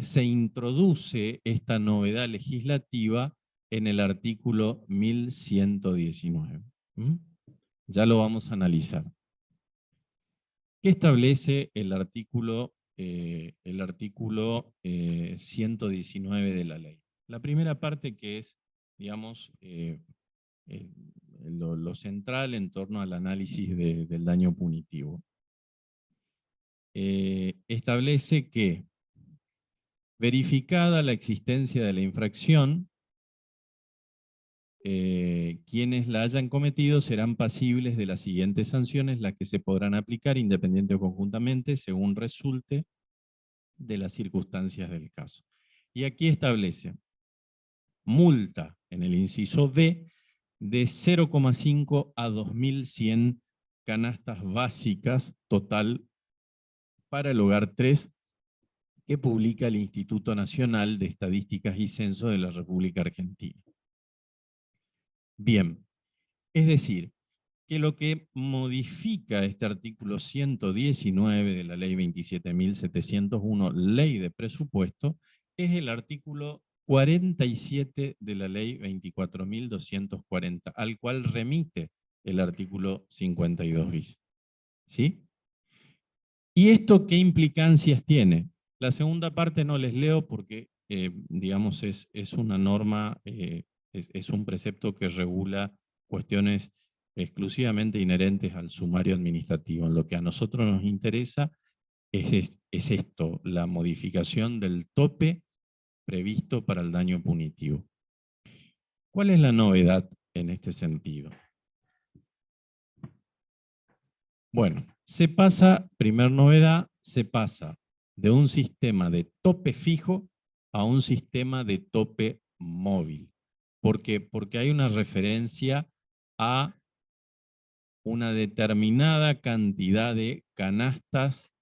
se introduce esta novedad legislativa en el artículo 1119. Ya lo vamos a analizar. ¿Qué establece el artículo 119 de la ley? La primera parte, que es, digamos, lo central en torno al análisis del daño punitivo. Establece que, verificada la existencia de la infracción, quienes la hayan cometido serán pasibles de las siguientes sanciones, las que se podrán aplicar independiente o conjuntamente, según resulte de las circunstancias del caso. Y aquí establece multa, en el inciso B, de 0,5 a 2.100 canastas básicas total para el hogar 3, que publica el Instituto Nacional de Estadísticas y Censo de la República Argentina. Bien, es decir, que lo que modifica este artículo 119 de la ley 27.701, ley de presupuesto, es el artículo 47 de la ley 24.240, al cual remite el artículo 52 bis. ¿Sí? ¿Y esto qué implicancias tiene? La segunda parte no les leo porque, digamos, es una norma, es un precepto que regula cuestiones exclusivamente inherentes al sumario administrativo. En lo que a nosotros nos interesa es esto, la modificación del tope previsto para el daño punitivo. ¿Cuál es la novedad en este sentido? Bueno, primer novedad, se pasa de un sistema de tope fijo a un sistema de tope móvil. ¿Por qué? Porque hay una referencia a una determinada cantidad de canastas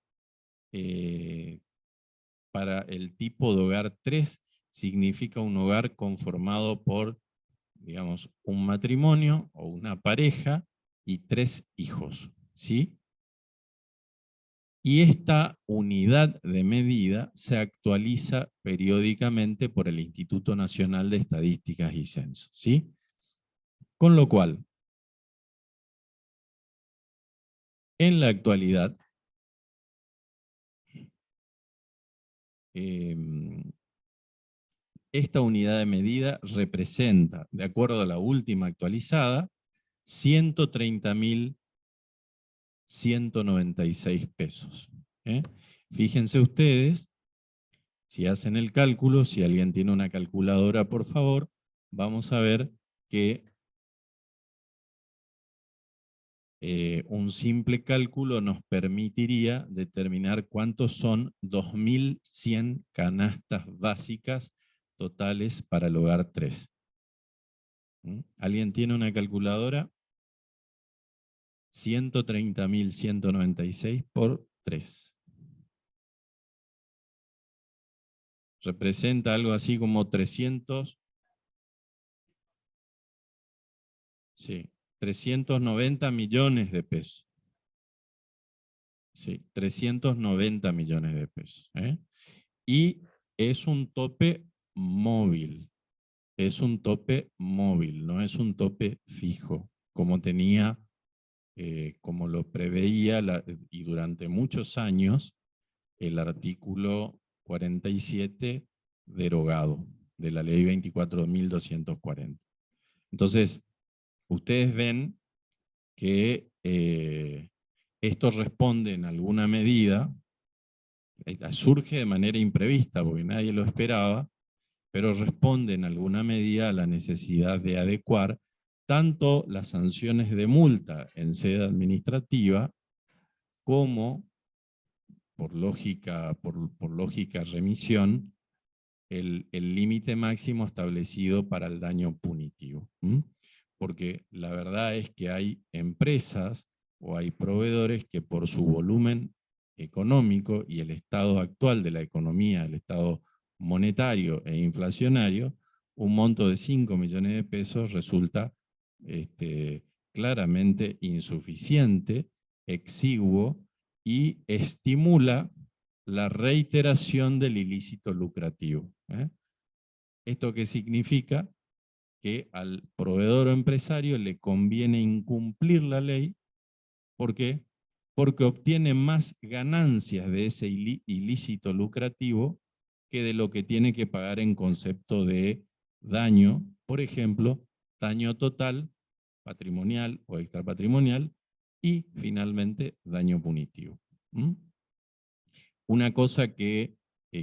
para el tipo de hogar 3, significa un hogar conformado por, digamos, un matrimonio o una pareja y 3 hijos, ¿sí? Y esta unidad de medida se actualiza periódicamente por el Instituto Nacional de Estadísticas y Censos, ¿sí? Con lo cual, en la actualidad, esta unidad de medida representa, de acuerdo a la última actualizada, 130.196 pesos. Fíjense ustedes, si hacen el cálculo, si alguien tiene una calculadora, por favor, vamos a ver que un simple cálculo nos permitiría determinar cuántos son 2.100 canastas básicas totales para el hogar 3. ¿Alguien tiene una calculadora? 130.196 por 3. Representa algo así como 390 millones de pesos. Sí, 390 millones de pesos. Y es un tope móvil. Es un tope móvil, no es un tope fijo, como tenía, como lo preveía y durante muchos años el artículo 47 derogado de la ley 24.240. Entonces, ustedes ven que esto responde en alguna medida, surge de manera imprevista porque nadie lo esperaba, pero responde en alguna medida a la necesidad de adecuar tanto las sanciones de multa en sede administrativa como, por lógica remisión, el límite máximo establecido para el daño punitivo. Porque la verdad es que hay empresas o hay proveedores que por su volumen económico y el estado actual de la economía, el estado monetario e inflacionario, un monto de 5 millones de pesos resulta claramente insuficiente, exiguo y estimula la reiteración del ilícito lucrativo. ¿Esto qué significa? Que al proveedor o empresario le conviene incumplir la ley. ¿Por qué? Porque obtiene más ganancias de ese ilícito lucrativo que de lo que tiene que pagar en concepto de daño, por ejemplo, daño total, patrimonial o extrapatrimonial, y finalmente daño punitivo. Una cosa que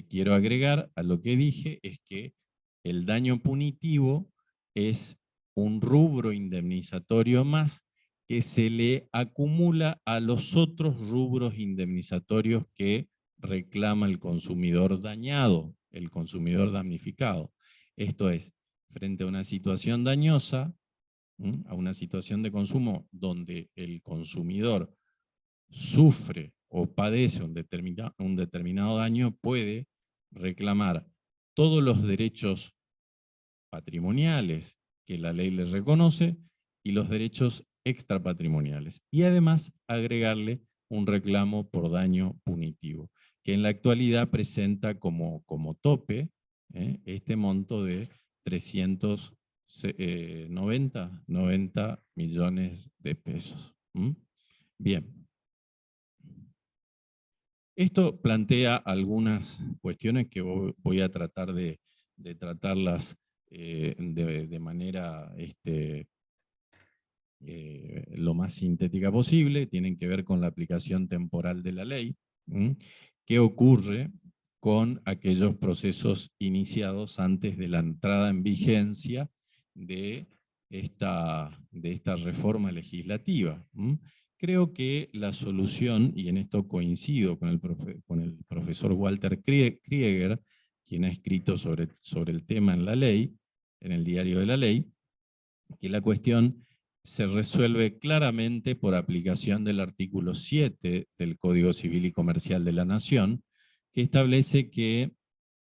quiero agregar a lo que dije es que el daño punitivo es un rubro indemnizatorio más que se le acumula a los otros rubros indemnizatorios que reclama el consumidor dañado, el consumidor damnificado. Esto es, frente a una situación dañosa, a una situación de consumo donde el consumidor sufre o padece un determinado daño, puede reclamar todos los derechos patrimoniales que la ley les reconoce y los derechos extrapatrimoniales. Y además agregarle un reclamo por daño punitivo, que en la actualidad presenta como tope este monto de 390 millones de pesos. Bien. Esto plantea algunas cuestiones que voy a tratar de tratarlas de manera lo más sintética posible. Tienen que ver con la aplicación temporal de la ley. ¿Qué ocurre con aquellos procesos iniciados antes de la entrada en vigencia de esta reforma legislativa? Creo que la solución, y en esto coincido con el profesor Walter Krieger, quien ha escrito sobre el tema en la ley, en el Diario de la Ley, que la cuestión se resuelve claramente por aplicación del artículo 7 del Código Civil y Comercial de la Nación, que establece que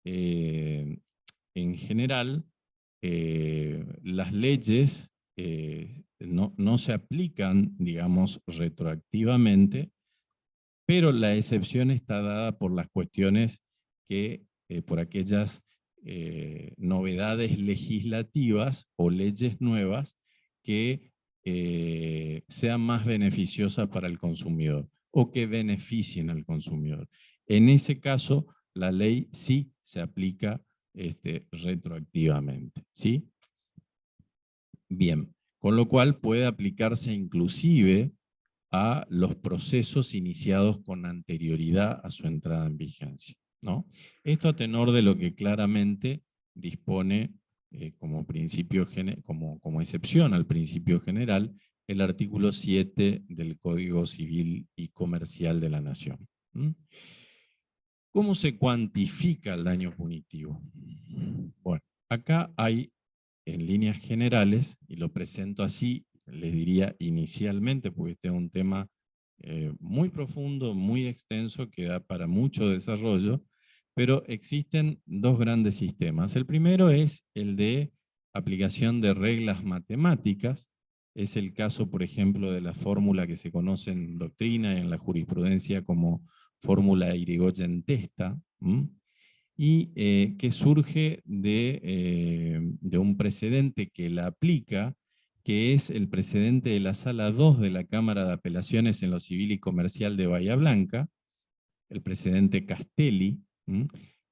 en general las leyes no se aplican, digamos, retroactivamente, pero la excepción está dada por las cuestiones que, por aquellas novedades legislativas o leyes nuevas que sean más beneficiosas para el consumidor o que beneficien al consumidor. En ese caso, la ley sí se aplica retroactivamente, ¿sí? Bien, con lo cual puede aplicarse inclusive a los procesos iniciados con anterioridad a su entrada en vigencia, ¿no? Esto a tenor de lo que claramente dispone como excepción al principio general el artículo 7 del Código Civil y Comercial de la Nación. ¿Cómo se cuantifica el daño punitivo? Bueno, acá hay en líneas generales, y lo presento así, les diría inicialmente, porque este es un tema muy profundo, muy extenso, que da para mucho desarrollo, pero existen dos grandes sistemas. El primero es el de aplicación de reglas matemáticas. Es el caso, por ejemplo, de la fórmula que se conoce en doctrina y en la jurisprudencia como fórmula Irigoyen-Testa, y que surge de un precedente que la aplica, que es el precedente de la Sala 2 de la Cámara de Apelaciones en lo Civil y Comercial de Bahía Blanca, el precedente Castelli,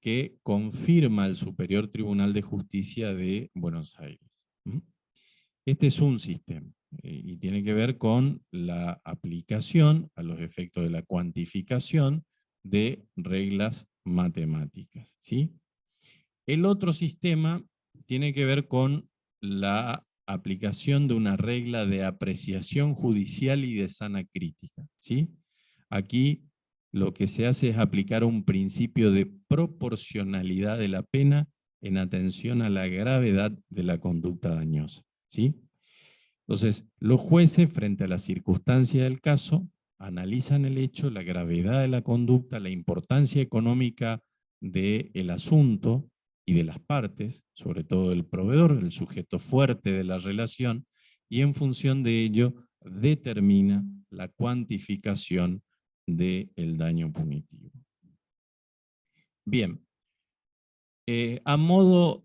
que confirma el Superior Tribunal de Justicia de Buenos Aires. Este es un sistema y tiene que ver con la aplicación a los efectos de la cuantificación de reglas matemáticas, ¿sí? El otro sistema tiene que ver con la aplicación de una regla de apreciación judicial y de sana crítica, ¿sí? Aquí lo que se hace es aplicar un principio de proporcionalidad de la pena en atención a la gravedad de la conducta dañosa, ¿sí? Entonces, los jueces, frente a la circunstancia del caso, analizan el hecho, la gravedad de la conducta, la importancia económica del asunto y de las partes, sobre todo del proveedor, el sujeto fuerte de la relación, y en función de ello determina la cuantificación del daño punitivo. Bien, a modo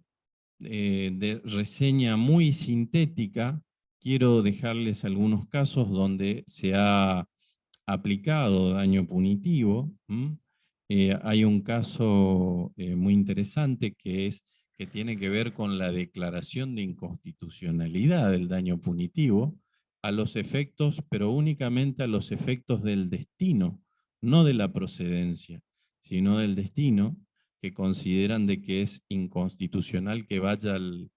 de reseña muy sintética, quiero dejarles algunos casos donde se ha aplicado daño punitivo. Hay un caso muy interesante que tiene que ver con la declaración de inconstitucionalidad del daño punitivo a los efectos, pero únicamente a los efectos del destino, no de la procedencia, sino del destino, que consideran de que es inconstitucional que vaya al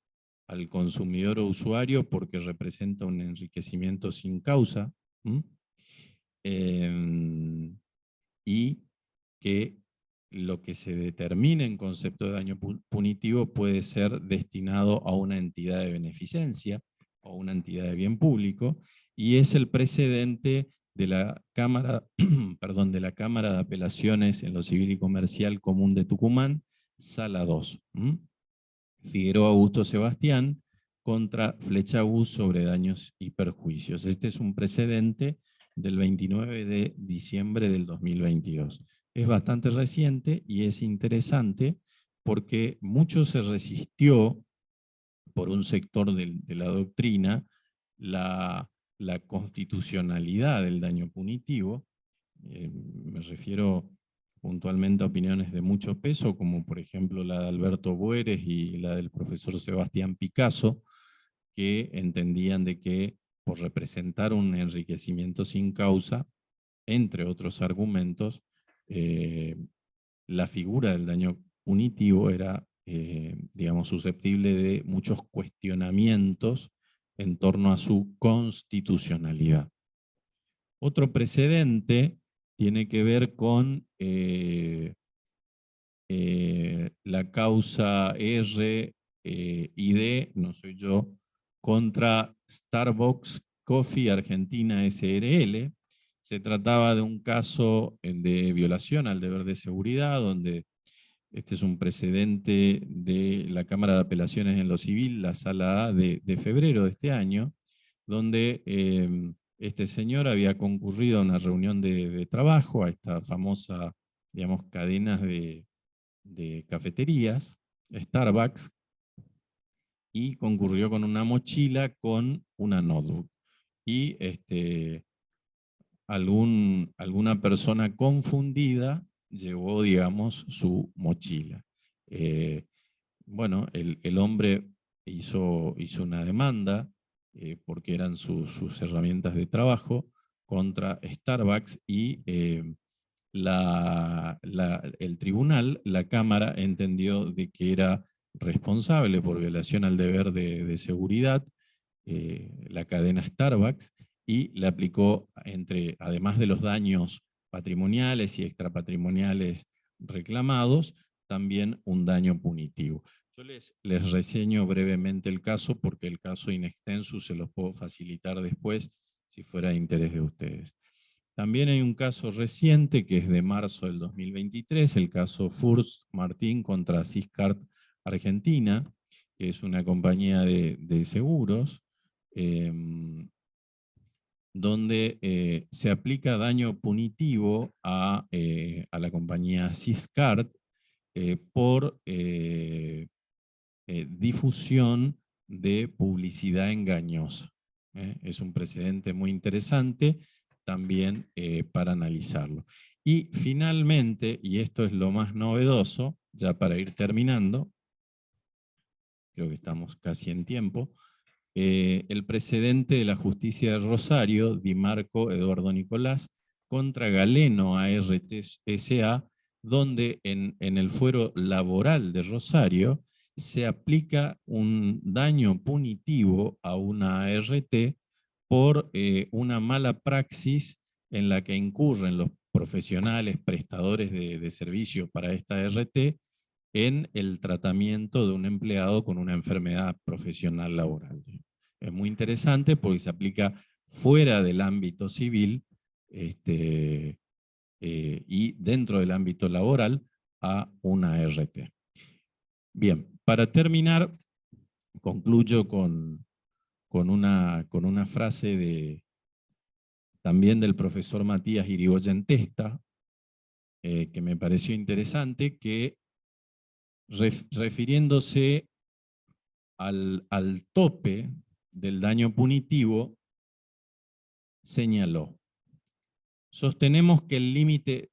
consumidor o usuario porque representa un enriquecimiento sin causa, y que lo que se determine en concepto de daño punitivo puede ser destinado a una entidad de beneficencia o una entidad de bien público, y es el precedente de la Cámara, perdón, de la Cámara de Apelaciones en lo Civil y Comercial Común de Tucumán, Sala 2. Figueroa Augusto Sebastián contra Flechabús sobre daños y perjuicios. Este es un precedente del 29 de diciembre del 2022. Es bastante reciente y es interesante porque mucho se resistió por un sector de la doctrina la constitucionalidad del daño punitivo. Me refiero puntualmente opiniones de mucho peso, como por ejemplo la de Alberto Bueres y la del profesor Sebastián Picasso, que entendían de que por representar un enriquecimiento sin causa, entre otros argumentos, la figura del daño punitivo era, digamos, susceptible de muchos cuestionamientos en torno a su constitucionalidad. Otro precedente tiene que ver con la causa R y D, no soy yo, contra Starbucks Coffee Argentina SRL. Se trataba de un caso de violación al deber de seguridad, donde este es un precedente de la Cámara de Apelaciones en lo Civil, la Sala A de febrero de este año, donde este señor había concurrido a una reunión de trabajo, a esta famosa, digamos, cadenas de cafeterías, Starbucks, y concurrió con una mochila con una notebook. Y alguna persona confundida llevó, digamos, su mochila. Bueno, el hombre hizo una demanda, porque eran sus herramientas de trabajo, contra Starbucks, y el tribunal, la Cámara, entendió de que era responsable por violación al deber de seguridad la cadena Starbucks, y le aplicó, además de los daños patrimoniales y extrapatrimoniales reclamados, también un daño punitivo. Yo les reseño brevemente el caso, porque el caso in extenso se los puedo facilitar después si fuera de interés de ustedes. También hay un caso reciente que es de marzo del 2023, el caso Furst Martín contra Siscart Argentina, que es una compañía de seguros, donde se aplica daño punitivo a la compañía Siscart por difusión de publicidad engañosa. Es un precedente muy interesante también para analizarlo. Y finalmente, y esto es lo más novedoso, ya para ir terminando, creo que estamos casi en tiempo, el precedente de la justicia de Rosario, Di Marco Eduardo Nicolás, contra Galeno ART S.A., donde en el fuero laboral de Rosario se aplica un daño punitivo a una ART por una mala praxis en la que incurren los profesionales prestadores de servicio para esta ART en el tratamiento de un empleado con una enfermedad profesional laboral. Es muy interesante porque se aplica fuera del ámbito civil y dentro del ámbito laboral a una ART. Bien, para terminar, concluyo con una frase también del profesor Matías Irigoyen Testa, que me pareció interesante, que refiriéndose al tope del daño punitivo, señaló: sostenemos que el límite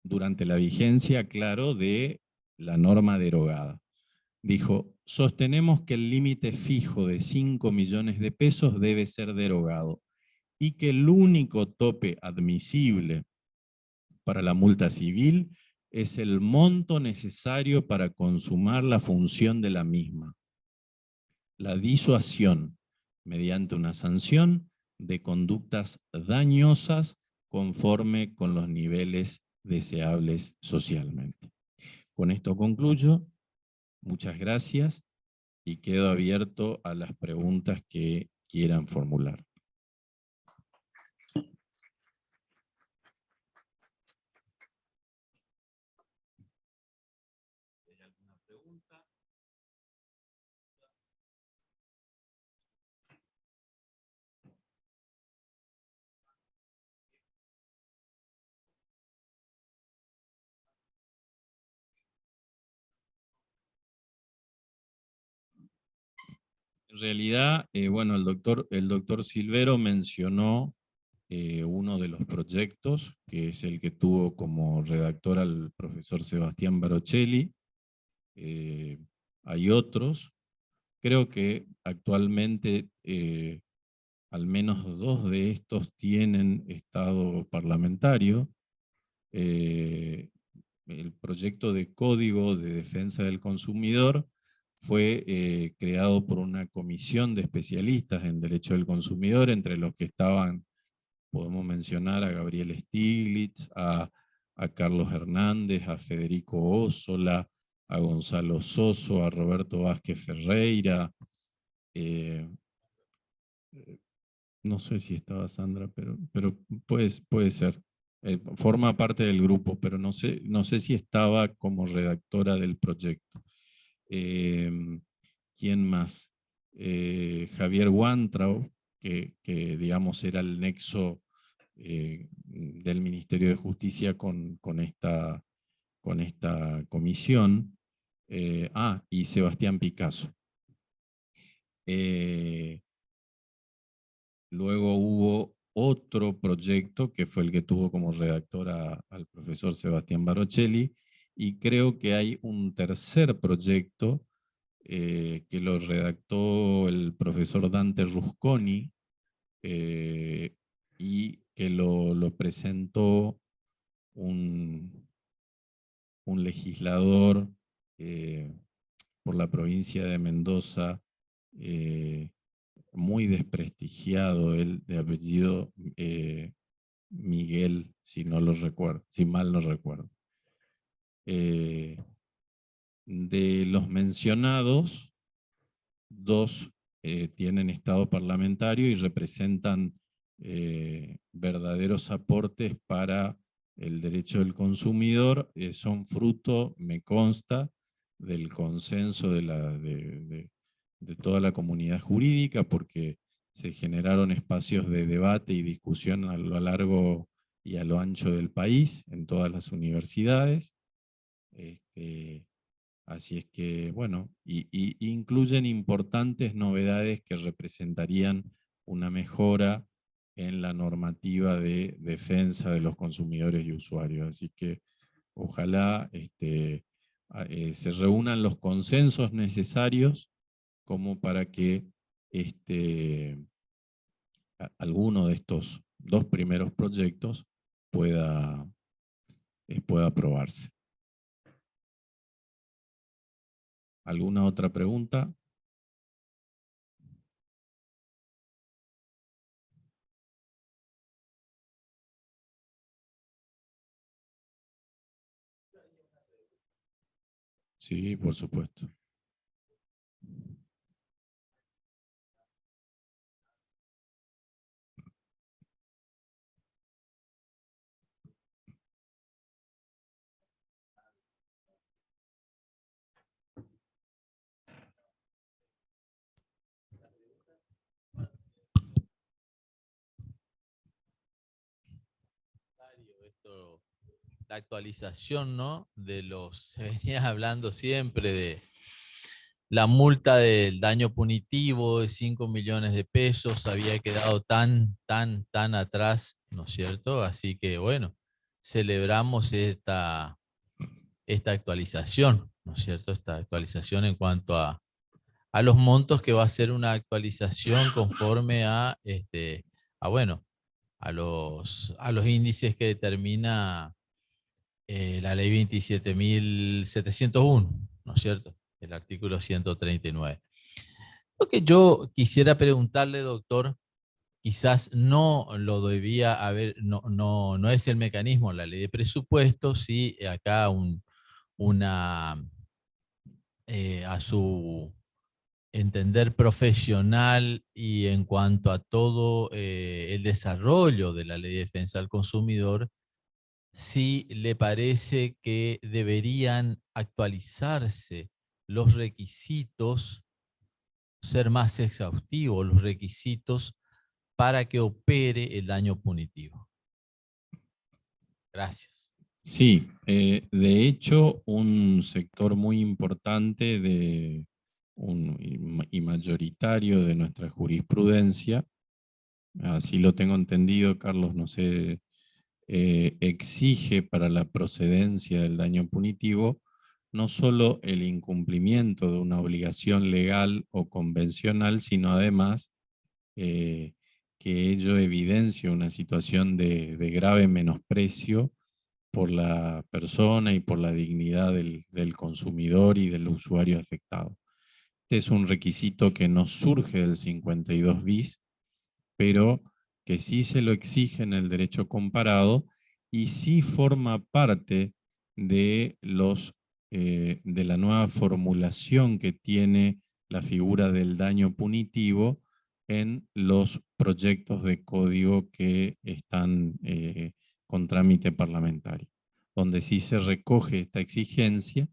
durante la vigencia, claro, de la norma derogada. Dijo: sostenemos que el límite fijo de 5 millones de pesos debe ser derogado y que el único tope admisible para la multa civil es el monto necesario para consumar la función de la misma, la disuasión mediante una sanción de conductas dañosas conforme con los niveles deseables socialmente. Con esto concluyo. Muchas gracias y quedo abierto a las preguntas que quieran formular. ¿Alguna pregunta? En realidad, bueno, el doctor Silvero mencionó uno de los proyectos, que es el que tuvo como redactor al profesor Sebastián Barocelli. Hay otros. Creo que actualmente al menos 2 de estos tienen estado parlamentario. El proyecto de Código de Defensa del Consumidor fue creado por una comisión de especialistas en Derecho del Consumidor, entre los que estaban, podemos mencionar a Gabriel Stiglitz, a Carlos Hernández, a Federico Ósola, a Gonzalo Soso, a Roberto Vázquez Ferreira. No sé si estaba Sandra, pero puede ser. Forma parte del grupo, pero no sé si estaba como redactora del proyecto. ¿Quién más? Javier Wantrau, que digamos era el nexo del Ministerio de Justicia con esta comisión. Y Sebastián Picasso. Luego hubo otro proyecto que fue el que tuvo como redactor al profesor Sebastián Barocelli, y creo que hay un tercer proyecto que lo redactó el profesor Dante Rusconi, y que lo presentó un legislador por la provincia de Mendoza, muy desprestigiado, él de apellido Miguel, si mal no recuerdo. De los mencionados, 2 tienen estado parlamentario y representan verdaderos aportes para el derecho del consumidor. Son fruto, me consta, del consenso de toda la comunidad jurídica, porque se generaron espacios de debate y discusión a lo largo y a lo ancho del país, en todas las universidades. Así es que, bueno, y incluyen importantes novedades que representarían una mejora en la normativa de defensa de los consumidores y usuarios. Así que ojalá se reúnan los consensos necesarios como para que alguno de estos 2 primeros proyectos pueda aprobarse. ¿Alguna otra pregunta? Sí, por supuesto. La actualización, ¿no? Se venía hablando siempre de la multa del daño punitivo de 5 millones de pesos, había quedado tan atrás, ¿no es cierto? Así que bueno, celebramos esta actualización, ¿no es cierto? Esta actualización en cuanto a los montos, que va a ser una actualización conforme bueno, a los índices que determina la ley 27.701, ¿no es cierto? El artículo 139. Lo que yo quisiera preguntarle, doctor, quizás no lo debía haber, no es el mecanismo, la ley de presupuestos, sí, acá a su entender profesional y en cuanto a todo el desarrollo de la ley de defensa del consumidor, si le parece que deberían actualizarse los requisitos, ser más exhaustivos los requisitos para que opere el daño punitivo. Gracias. Sí, de hecho, un sector muy importante y mayoritario de nuestra jurisprudencia así lo tengo entendido, Carlos, no sé, exige para la procedencia del daño punitivo no solo el incumplimiento de una obligación legal o convencional, sino además que ello evidencia una situación de grave menosprecio por la persona y por la dignidad del consumidor y del usuario afectado. Este es un requisito que no surge del 52 bis, pero que sí se lo exige en el derecho comparado y sí forma parte de, de la nueva formulación que tiene la figura del daño punitivo en los proyectos de código que están con trámite parlamentario, donde sí se recoge esta exigencia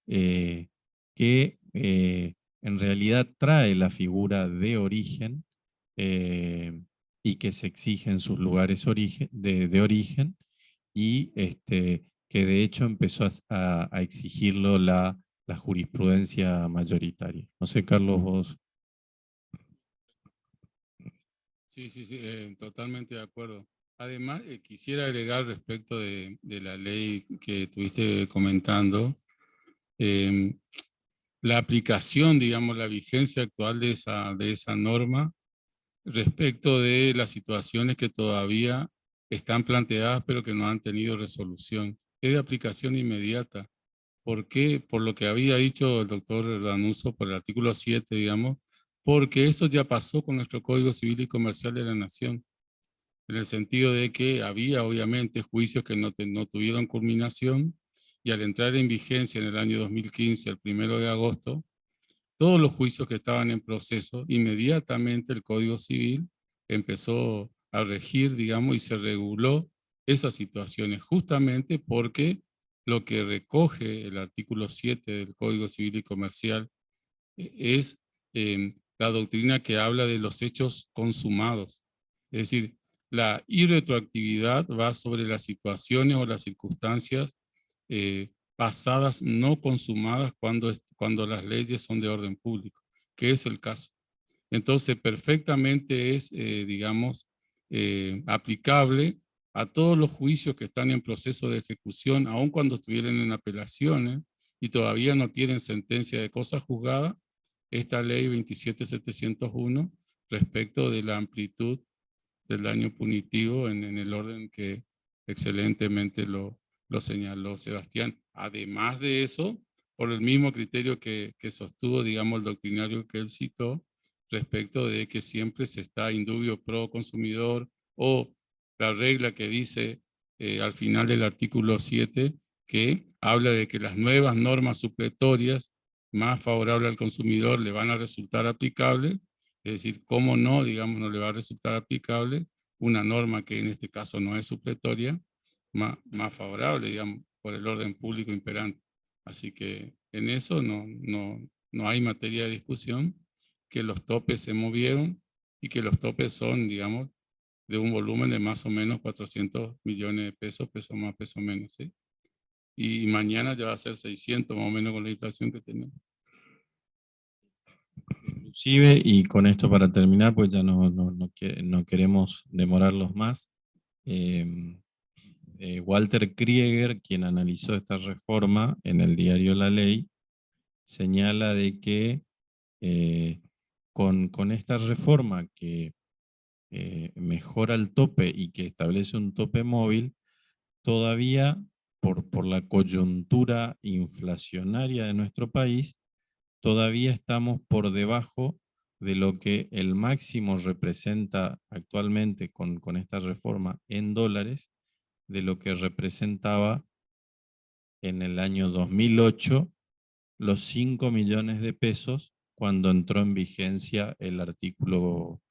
que en realidad trae la figura de origen y que se exige en sus lugares de origen y que de hecho empezó a exigirlo la jurisprudencia mayoritaria. No sé, Carlos, vos. Sí, totalmente de acuerdo. Además, quisiera agregar respecto de la ley que estuviste comentando, la aplicación, digamos, la vigencia actual de esa norma respecto de las situaciones que todavía están planteadas pero que no han tenido resolución. Es de aplicación inmediata. ¿Por qué? Por lo que había dicho el doctor Danuso, por el artículo 7, digamos, porque esto ya pasó con nuestro Código Civil y Comercial de la Nación, en el sentido de que había obviamente juicios que no tuvieron culminación y al entrar en vigencia en el año 2015, el 1 de agosto, todos los juicios que estaban en proceso, inmediatamente el Código Civil empezó a regir, digamos, y se reguló esas situaciones, justamente porque lo que recoge el artículo 7 del Código Civil y Comercial es la doctrina que habla de los hechos consumados. Es decir, la irretroactividad va sobre las situaciones o las circunstancias pasadas no consumadas cuando las leyes son de orden público, que es el caso. Entonces, perfectamente es, digamos, aplicable a todos los juicios que están en proceso de ejecución, aun cuando estuvieran en apelaciones y todavía no tienen sentencia de cosa juzgada, esta ley 27701 respecto de la amplitud del daño punitivo en el orden que excelentemente lo señaló Sebastián. Además de eso, por el mismo criterio que sostuvo, digamos, el doctrinario que él citó, respecto de que siempre se está indubio pro consumidor, o la regla que dice al final del artículo 7, que habla de que las nuevas normas supletorias más favorables al consumidor le van a resultar aplicables. Es decir, cómo no, digamos, no le va a resultar aplicable una norma que en este caso no es supletoria, más favorable, digamos, por el orden público imperante. Así que en eso no hay materia de discusión, que los topes se movieron y que los topes son, digamos, de un volumen de más o menos 400 millones de pesos, peso más, peso menos, ¿sí? Y mañana ya va a ser 600 más o menos con la inflación que tenemos. Inclusive, y con esto para terminar, pues ya no queremos demorarlos más, Walter Krieger, quien analizó esta reforma en el diario La Ley, señala de que con esta reforma que mejora el tope y que establece un tope móvil, todavía por la coyuntura inflacionaria de nuestro país, todavía estamos por debajo de lo que el máximo representa actualmente con esta reforma en dólares, de lo que representaba en el año 2008 los 5 millones de pesos cuando entró en vigencia el artículo,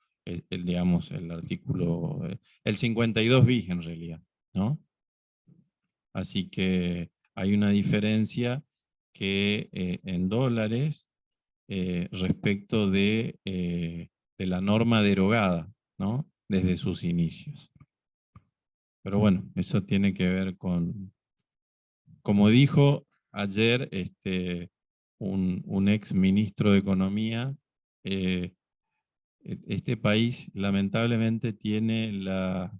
digamos, el artículo, el 52 bis en realidad, ¿no? Así que hay una diferencia que en dólares respecto de la norma derogada, ¿no? Desde sus inicios. Pero bueno, eso tiene que ver con, como dijo ayer un ex ministro de Economía, este país lamentablemente tiene la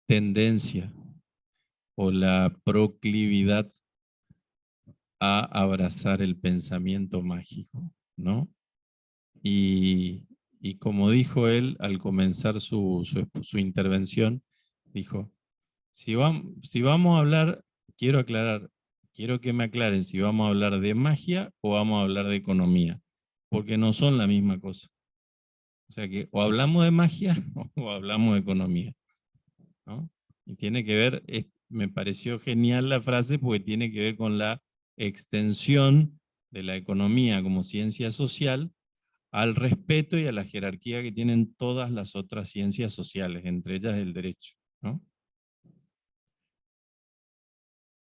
tendencia o la proclividad a abrazar el pensamiento mágico, ¿no? Y como dijo él al comenzar su intervención, dijo, si vamos a hablar, quiero aclarar, quiero que me aclaren si vamos a hablar de magia o vamos a hablar de economía, porque no son la misma cosa. O sea que o hablamos de magia o hablamos de economía, ¿no? Y tiene que ver, me pareció genial la frase porque tiene que ver con la extensión de la economía como ciencia social al respeto y a la jerarquía que tienen todas las otras ciencias sociales, entre ellas el derecho, ¿no?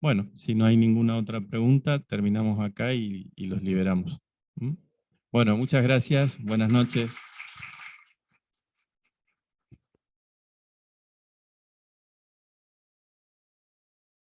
Bueno, si no hay ninguna otra pregunta, terminamos acá y los liberamos. ¿Mm? Bueno, muchas gracias, buenas noches.